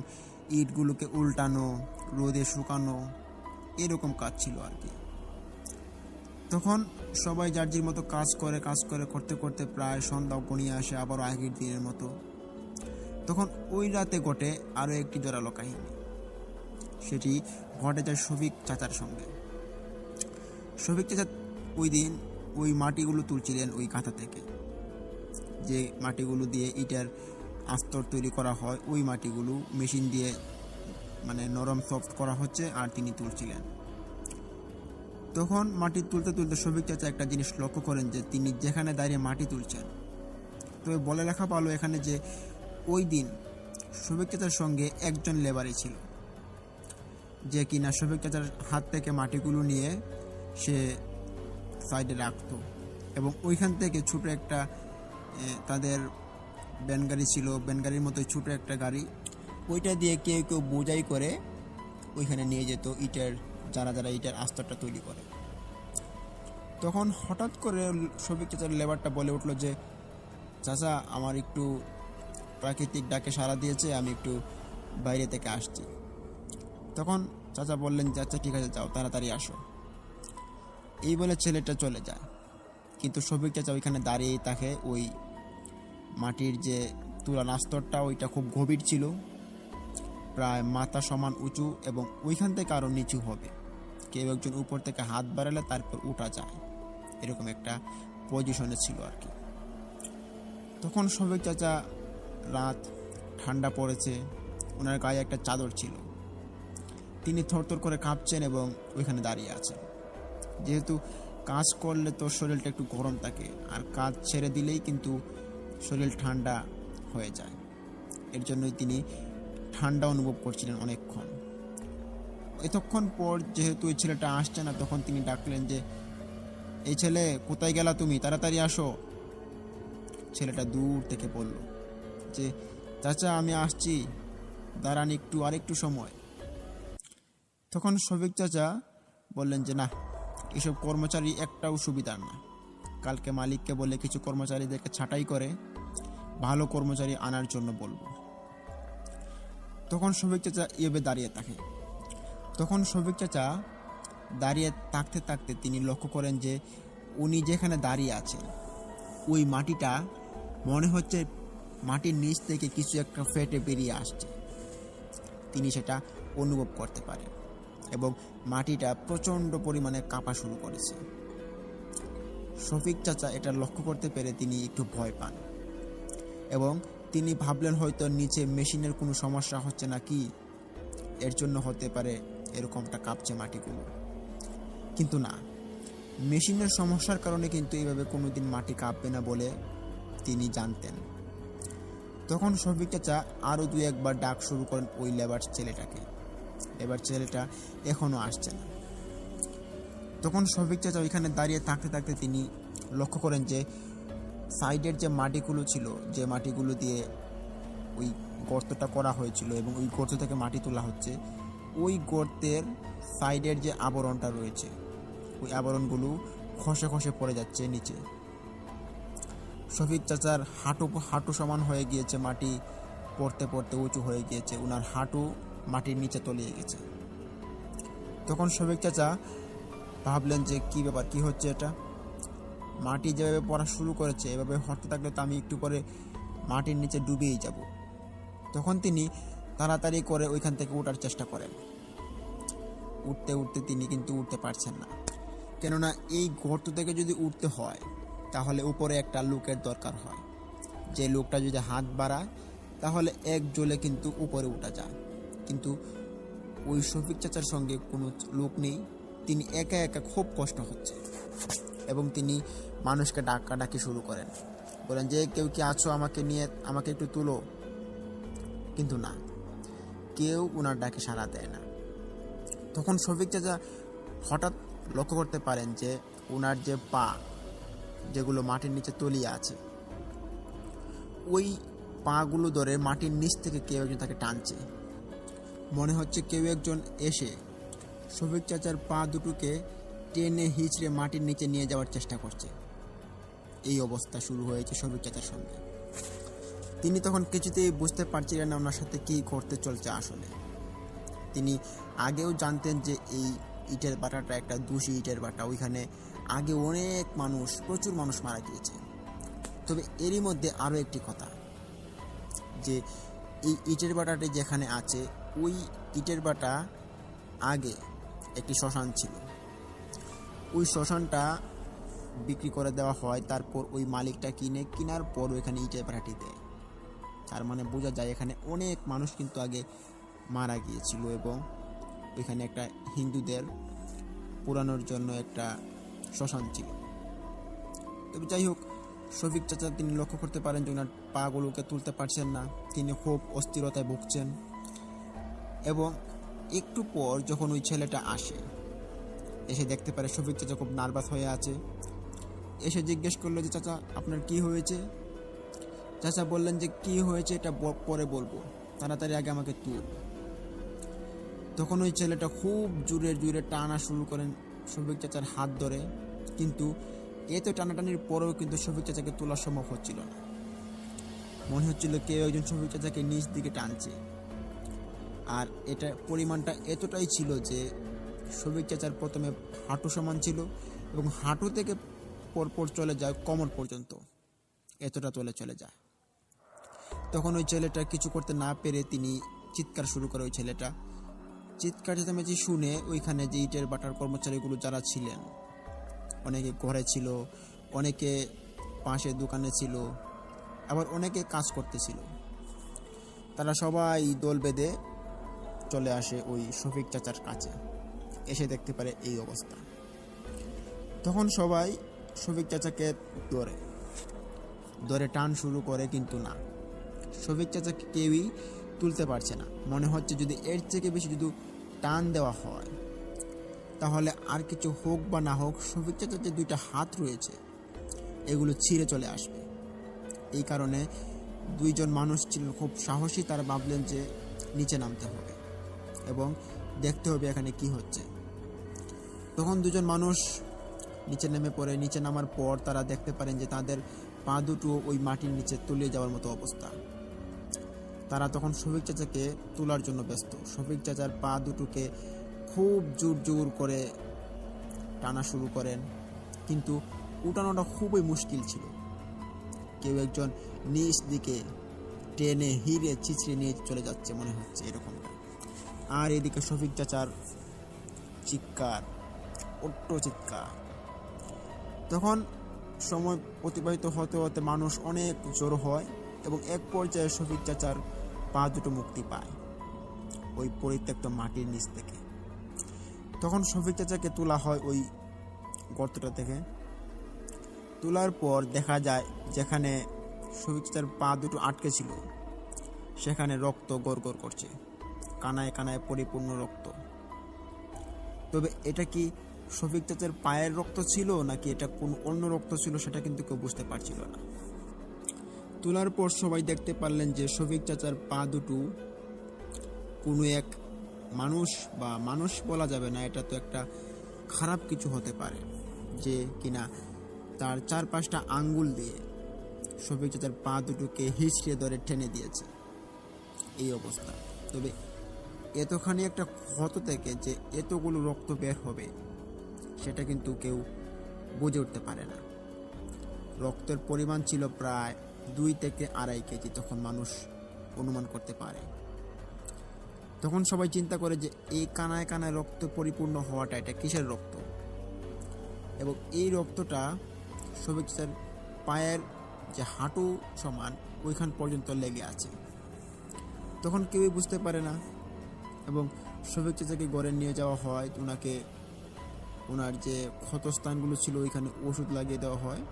ইটগুলোকে উল্টানো, রোদে শুকানো, এরকম কাজ ছিল আর কি। তখন সবাই যার যার মতো কাজ করে করতে করতে প্রায় সন্ধ্যা গড়িয়ে আসে আবারও আগের দিনের মতো। তখন ওই রাতে ঘটে আরও একটি জোরালো কাহিনী। সেটি ঘটে যায় শফিক চাচার সঙ্গে। শফিক চাচা ওই দিন ওই মাটিগুলো তুলছিলেন ওই কাঁথা থেকে, যে মাটিগুলো দিয়ে ইটের আস্তর তৈরি করা হয়, ওই মাটিগুলো মেশিন দিয়ে মানে নরম সফট করা হচ্ছে আর তিনি তুলছিলেন। তখন মাটি তুলতে তুলতে শফিক চাচা একটা জিনিস লক্ষ্য করেন যে তিনি যেখানে দাঁড়িয়ে মাটি তুলছেন, তো বলে লেখা পালো এখানে যে ওই দিন শফিক চাচার সঙ্গে একজন লেবারই ছিল, যে কিনা শফিক চাচার হাত থেকে মাটিগুলো নিয়ে সে সাইডে রাখতো এবং ওইখান থেকে ছোটো একটা তাদের ব্যান গাড়ি ছিল, ব্যান গাড়ির মতো ছোটো একটা গাড়ি, ওইটা দিয়ে কেউ কেউ বোঝাই করে ওইখানে নিয়ে যেত ইটের, যারা যারা ইটের আস্তরটা তৈরি করে। তখন হঠাৎ করে শফিক চাচার লেবারটা বলে উঠলো যে চাচা, আমার একটু প্রাকৃতিক ডাকে সাড়া দিয়েছে, আমি একটু বাইরে থেকে আসছি। তখন চাচা বললেন যে আচ্ছা ঠিক আছে, যাও তাড়াতাড়ি আসো। এই বলে ছেলেটা চলে যায়। কিন্তু শফিক চাচা ওইখানে দাঁড়িয়েই থাকে। ওই মাটির যে তুলার আস্তরটা ওইটা খুব গভীর ছিল, প্রায় মাথা সমান উঁচু এবং ওইখান থেকে আরও নিচু হবে, কেউ একজন উপর থেকে হাত বাড়ালে তারপর উঠা যায়, এরকম একটা পজিশনে ছিল আর কি। তখন শফিক চাচা, রাত ঠান্ডা পড়েছে, ওনার গায়ে একটা চাদর ছিল, তিনি থরথর করে কাঁপছেন এবং ওইখানে দাঁড়িয়ে আছেন। যেহেতু কাজ করলে তো শরীরটা একটু গরম থাকে, আর কাজ ছেড়ে দিলেই কিন্তু শরীর ঠান্ডা হয়ে যায়, এর জন্যই তিনি ঠান্ডা অনুভব করছিলেন অনেকক্ষণ। এতক্ষণ পর যেহেতু ওই ছেলেটা আসছে না, তখন তিনি ডাকলেন যে এই ছেলে, কোথায় গেলা তুমি, তাড়াতাড়ি আসো। ছেলেটা দূর থেকে বলল যে চাচা আমি আসছি, দাঁড়ান একটু, আরেকটু সময়। তখন শফিক চাচা বললেন যে না, এসব কর্মচারী একটাও সুবিধার না, কালকে মালিককে বলে কিছু কর্মচারীদেরকে ছাঁটাই করে ভালো কর্মচারী আনার জন্য বলবো। তখন শফিক চাচা এভাবে দাঁড়িয়ে থাকে। তখন শফিক চাচা দাঁড়িয়ে থাকতে থাকতে তিনি লক্ষ্য করেন যে উনি যেখানে দাঁড়িয়ে আছেন ওই মাটিটা মনে হচ্ছে মাটির নিচ থেকে কিছু একটা ফেটে বেরিয়ে আসছে। তিনি সেটা অনুভব করতে পারেন এবং মাটিটা প্রচণ্ড পরিমাণে কাঁপা শুরু করেছে। শফিক চাচা এটা লক্ষ্য করতে পেরে তিনি একটু ভয় পান এবং তিনি ভাবলেন হয়তো নিচে মেশিনের কোনো সমস্যা হচ্ছে নাকি, এর জন্য হতে পারে এরকমটা কাঁপছে মাটিগুলো। কিন্তু না, মেশিনের সমস্যার কারণে কিন্তু এইভাবে কোনোদিন মাটি কাঁপবে না বলে তিনি জানতেন। তখন শফিক চাচা আরও 2-1 বার ডাক শুরু করেন ওই লেবার ছেলেটাকে। লেবার ছেলেটা এখনও আসছে না। তখন শফিক চাচা ওইখানে দাঁড়িয়ে থাকতে থাকতে তিনি লক্ষ্য করেন যে সাইডের যে মাটিগুলো ছিল, যে মাটিগুলো দিয়ে ওই গর্তটা করা হয়েছিল এবং ওই গর্ত থেকে মাটি তোলা হচ্ছে, ওই গর্তের সাইডের যে আবরণটা রয়েছে, ওই আবরণগুলো খসে খসে পড়ে যাচ্ছে নিচে। শফিক চাচার হাঁটু সমান হয়ে গিয়েছে, মাটি পড়তে পড়তে উঁচু হয়ে গিয়েছে, ওনার হাঁটু মাটির নিচে তলিয়ে গেছে। তখন শফিক চাচা ভাবলেন যে কী ব্যাপার, কী হচ্ছে এটা? মাটি যেভাবে পড়া শুরু করেছে এভাবে হতে থাকলে তো আমি একটু পরে মাটির নিচে ডুবেই যাব। তখন তিনি তাড়াতাড়ি করে ওইখান থেকে ওঠার চেষ্টা করেন। উঠতে উঠতে তিনি কিন্তু উঠতে পারছেন না, কেননা এই গর্ত থেকে যদি উঠতে হয় তাহলে উপরে একটা লোকের দরকার হয়, যে লোকটা যদি হাত বাড়ায় তাহলে এক জ্বলে কিন্তু উপরে উঠা যায়। কিন্তু ওই শফিক চাচার সঙ্গে কোনো লোক নেই, তিনি একা একা খুব কষ্ট হচ্ছে এবং তিনি মানুষকে ডাকাডাকি শুরু করেন, বলেন যে কেউ কি আছো, আমাকে একটু তুলো। কিন্তু না, কেউ ওনার ডাকে সাড়া দেয় না। তখন শফিক চাচা হঠাৎ লক্ষ্য করতে পারেন যে ওনার যে পা, যেগুলো মাটির নিচে তলিয়ে আছে, ওই পাগুলো ধরে মাটির নিচ থেকে কেউ একজন তাকে টানছে। মনে হচ্ছে কেউ একজন এসে শফিক চাচার পা দুটোকে টেনে হিঁচড়ে মাটির নিচে নিয়ে যাওয়ার চেষ্টা করছে। এই অবস্থা শুরু হয়েছে শফিক চাচার সঙ্গে। তিনি তখন কিছুতেই বুঝতে পারছিলেন না ওনার সাথে কী করতে চলছে। আসলে তিনি আগেও জানতেন যে এই ইটের ভাটাটা একটা দোষী ইটের ভাটা, ওইখানে আগে অনেক মানুষ, প্রচুর মানুষ মারা গিয়েছে। তবে এরই মধ্যে আরও একটি কথা, যে এই ইটের ভাটাটি যেখানে আছে, ওই ইটের ভাটা আগে একটি শ্মশান ছিল। ওই শ্মশানটা বিক্রি করে দেওয়া হয়, তারপর ওই মালিকটা কেনার পর ওইখানে ইটের ভাটাটি দেয়। তার মানে বোঝা যায় এখানে অনেক মানুষ কিন্তু আগে মারা গিয়েছিল এবং ওইখানে একটা হিন্দুদের পুরানোর জন্য একটা শ্মশান ছিল। তবে যাই হোক, শফিক চাচা তিনি লক্ষ্য করতে পারেন যে ওনার পাগুলোকে তুলতে পারছেন না, তিনি খুব অস্থিরতায় ভুগছেন। এবং একটু পর যখন ওই ছেলেটা আসে, এসে দেখতে পারে শফিক চাচা খুব নার্ভাস হয়ে আছে। এসে জিজ্ঞেস করলো যে চাচা আপনার কি হয়েছে? চাচা বললেন যে কি হয়েছে এটা পরে বলবো, তাড়াতাড়ি আগে আমাকে তুল। তখন ওই ছেলেটা খুব জোরে জোরে টানা শুরু করেন শফিক চাচার হাত ধরে, কিন্তু এত টানাটানির পরেও কিন্তু শফিক চাচাকে তোলা সম্ভব হচ্ছিল না। মনে হচ্ছিল কেউ একজন শফিক চাচাকে নিচ দিকে টানছে। আর এটা পরিমাণটা এতটাই ছিল যে শফিক চাচার প্রথমে হাঁটু সমান ছিল এবং হাঁটু থেকে পরপর চলে যায় কোমর পর্যন্ত, এতটা চলে যায়। তখন ওই ছেলেটা কিছু করতে না পেরে তিনি চিৎকার শুরু করে। ওই ছেলেটা চিৎকার চেঁচামেচি শুনে ওইখানে যে ইটের ভাটার কর্মচারীগুলো যারা ছিলেন, অনেকে ঘরে ছিল, অনেকে পাশে দোকানে ছিল, আবার অনেকে কাজ করতেছিল, তারা সবাই দল বেঁধে চলে আসে ওই শফিক চাচার কাছে। এসে দেখতে পারে এই অবস্থা। তখন সবাই শফিক চাচাকে ধরে টান শুরু করে, কিন্তু না, শফিক চাচাকে কেউই তুলতে পারছে না। মনে হচ্ছে যদি এর থেকে বেশি যদি টান দেওয়া হয় তাহলে আর কিছু হোক বা না হোক শফিক চাচার যে 2টা হাত রয়েছে এগুলো ছিঁড়ে চলে আসবে। এই কারণে 2জন মানুষ ছিলেন খুব সাহসী, তারা ভাবলেন যে নিচে নামতে হবে এবং দেখতে হবে এখানে কি হচ্ছে। তখন 2জন মানুষ নিচে নেমে পড়ে। নিচে নামার পর তারা দেখতে পারেন যে তাদের পা দুটো ওই মাটির নিচে তলিয়ে যাওয়ার মতো অবস্থা। তারা তখন শফিক চাচাকে তোলার জন্য ব্যস্ত। শফিক চাচার পা দুটোকে খুব জোর করে টানা শুরু করেন, কিন্তু উঠানোটা খুবই মুশকিল ছিল। কেউ একজন নিচ দিকে টেনে হিরে চিচড়ে নিয়ে চলে যাচ্ছে মনে হচ্ছে এরকমটা। আর এদিকে শফিক চাচার চিৎকার, অট্ট চিৎকার। তখন সময় অতিবাহিত হতে হতে মানুষ অনেক জড়ো হয় এবং এক পর্যায়ে শফিক চাচার পা দুটো মুক্তি পায় ওই পরিত্যক্ত মাটির নিচ থেকে। তখন শফিক চাচাকে তোলা হয় ওই গর্তটা থেকে। তোলার পর দেখা যায় যেখানে শফিক চাচার পা দুটো আটকে ছিল সেখানে রক্ত গড়গড় করছে, কানায় কানায় পরিপূর্ণ রক্ত। তবে এটা কি শফিক চাচার পায়ের রক্ত ছিল নাকি এটা কোন অন্য রক্ত ছিল সেটা কিন্তু কেউ বুঝতে পারছিল না। তোলার পর সবাই দেখতে পারলেন যে শফিক চাচার পা দুটো কোনো এক মানুষ, বা মানুষ বলা যাবে না, এটা তো একটা খারাপ কিছু হতে পারে, যে কিনা তার 4-5টা আঙ্গুল দিয়ে শফিক চাচার পা দুটোকে হিঁচড়ে ধরে টেনে দিয়েছে, এই অবস্থা। তবে এতখানি একটা ক্ষত থেকে যে এতগুলো রক্ত বের হবে সেটা কিন্তু কেউ বুঝে উঠতে পারে না। রক্তের পরিমাণ ছিল প্রায় 2 থেকে 2.5 কেজি, তখন মানুষ অনুমান করতে পারে। তখন সবাই চিন্তা করে যে এই কানায় কানায় রক্ত পরিপূর্ণ হওয়াটা এটা কিসের রক্ত, এবং এই রক্তটা শফিক চাচার পায়ের যে হাঁটু সমান ওইখান পর্যন্ত লেগে আছে। তখন কেউই বুঝতে পারে না, এবং শফিক চাচাকে ঘরে নিয়ে যাওয়া হয়। ওনাকে ওনার যে ক্ষতস্থানগুলো ছিল ওইখানে ওষুধ লাগিয়ে দেওয়া হয়।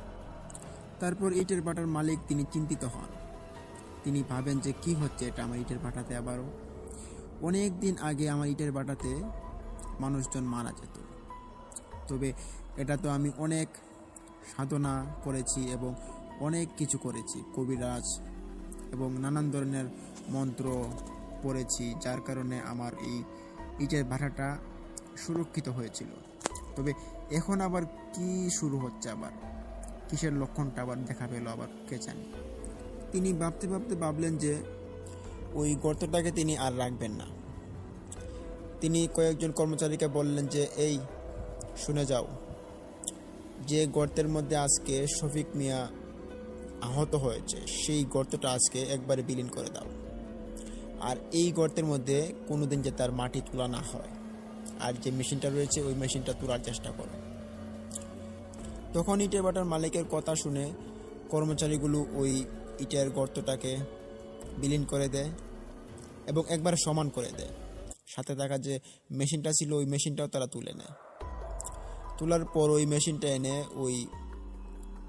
তারপর ইটের ভাটার মালিক তিনি চিন্তিত হন। তিনি ভাবেন যে কি হচ্ছে এটা আমার ইটের ভাটাতে, আবারও অনেক দিন আগে আমার ইটের ভাটাতে মানুষজন মারা যেত, তবে এটা তো আমি অনেক সাধনা করেছি এবং অনেক কিছু করেছি, কবিরাজ এবং নানান ধরনের মন্ত্র পড়েছি, যার কারণে আমার এই ইটের ভাটাটা সুরক্ষিত হয়েছিল। তবে এখন আবার কি শুরু হচ্ছে, আবার কিসের লক্ষণটা আবার দেখা পেল আবার কে জানে। তিনি ভাবতে ভাবতে ভাবলেন যে ওই গর্তটাকে তিনি আর রাখবেন না। তিনি কয়েকজন কর্মচারীকে বললেন যে এই শুনে যাও, যে গর্তের মধ্যে আজকে শফিক মিয়া আহত হয়েছে সেই গর্তটা আজকে একবারে বিলীন করে দাও, আর এই গর্তের মধ্যে কোনোদিন যে তার মাটি তোলা না হয়, আর যে মেশিনটা রয়েছে ওই মেশিনটা তোলার চেষ্টা করো। তখন ইটের ভাটার মালিকের কথা শুনে কর্মচারীগুলো ওই ইটের গর্তটাকে বিলীন করে দেয় এবং একবার সমান করে দেয়। সাথে থাকা যে মেশিনটা ছিল ওই মেশিনটাও তারা তুলে নেয়। তোলার পর ওই মেশিনটা এনে ওই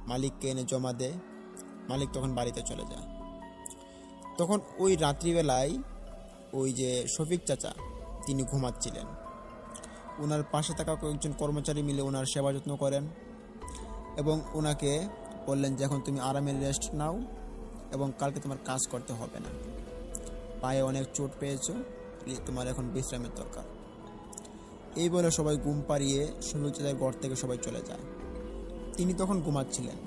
মালিককে এনে জমা দেয়। মালিক তখন বাড়িতে চলে যায়। তখন ওই রাত্রিবেলায় ওই যে শফিক চাচা তিনি ঘুমাচ্ছিলেন, ওনার পাশে থাকা কয়েকজন কর্মচারী মিলে ওনার সেবা যত্ন করেন এবং ওনাকে বললেন যে এখন তুমি আরামের রেস্ট নাও এবং কালকে তোমার কাজ করতে হবে না, পায়ে অনেক চোট পেয়েছো, তোমার এখন বিশ্রামের দরকার। এই বলে সবাই ঘুম পাড়িয়ে শফিক চাচার ঘর থেকে সবাই চলে যায়। তিনি তখন ঘুমাচ্ছিলেন।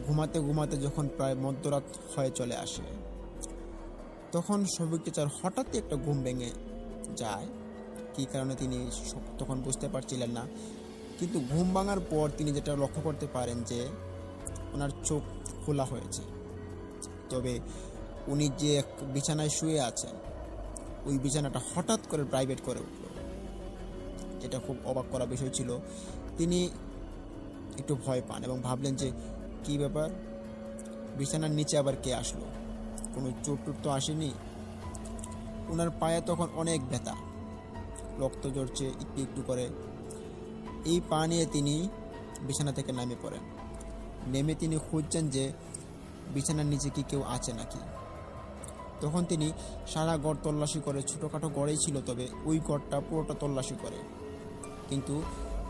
ঘুমাতে ঘুমাতে যখন প্রায় মধ্যরাত হয়ে চলে আসে তখন শফিক চাচার হঠাৎই একটা ঘুম ভেঙে যায়। কী কারণে তিনি তখন বুঝতে পারছিলেন না, কিন্তু ঘুম ভাঙার পর তিনি যেটা লক্ষ্য করতে পারেন যে ওনার চোখ খোলা হয়েছে, তবে উনি যে বিছানায় শুয়ে আছেন ওই বিছানাটা হঠাৎ করে প্রাইভেট করে উঠল, যেটা খুব অবাক করা বিষয় ছিল। তিনি একটু ভয় পান এবং ভাবলেন যে কি ব্যাপার, বিছানার নিচে আবার কে আসলো, কোনো চোট টুট তো আসেনি। ওনার পায়ে তখন অনেক ব্যথা, রক্ত ঝরছে একটু একটু করে। এই পা নিয়ে তিনি বিছানা থেকে নেমে পড়েন। নেমে তিনি খুঁজছেন যে বিছানার নিচে কি কেউ আছে নাকি। তখন তিনি সারা ঘর তল্লাশি করে, ছোটোখাটো ঘরেই ছিল তবে ওই ঘরটা পুরোটা তল্লাশি করে, কিন্তু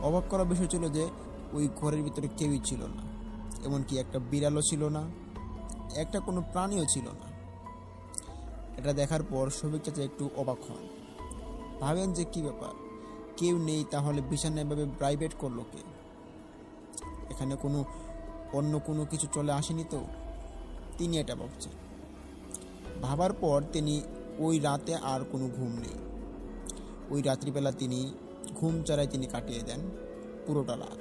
অবাক করা বিষয় ছিল যে ওই ঘরের ভিতরে কেউই ছিল না, এমনকি একটা বিড়ালও ছিল না, একটা কোনো প্রাণীও ছিল না। এটা দেখার পর শফিক চাচা একটু অবাক হন, ভাবেন যে কি ব্যাপার, কেউ নেই তাহলে বিছানা এভাবে প্রাইভেট করলো কে, এখানে কোনো অন্য কোনো কিছু চলে আসেনি তো। তিনি এটা ভাবছেন। ভাবার পর তিনি ওই রাতে আর কোনো ঘুম নেই। ওই রাত্রিবেলা তিনি ঘুম ছাড়াই তিনি কাটিয়ে দেন পুরোটা রাত।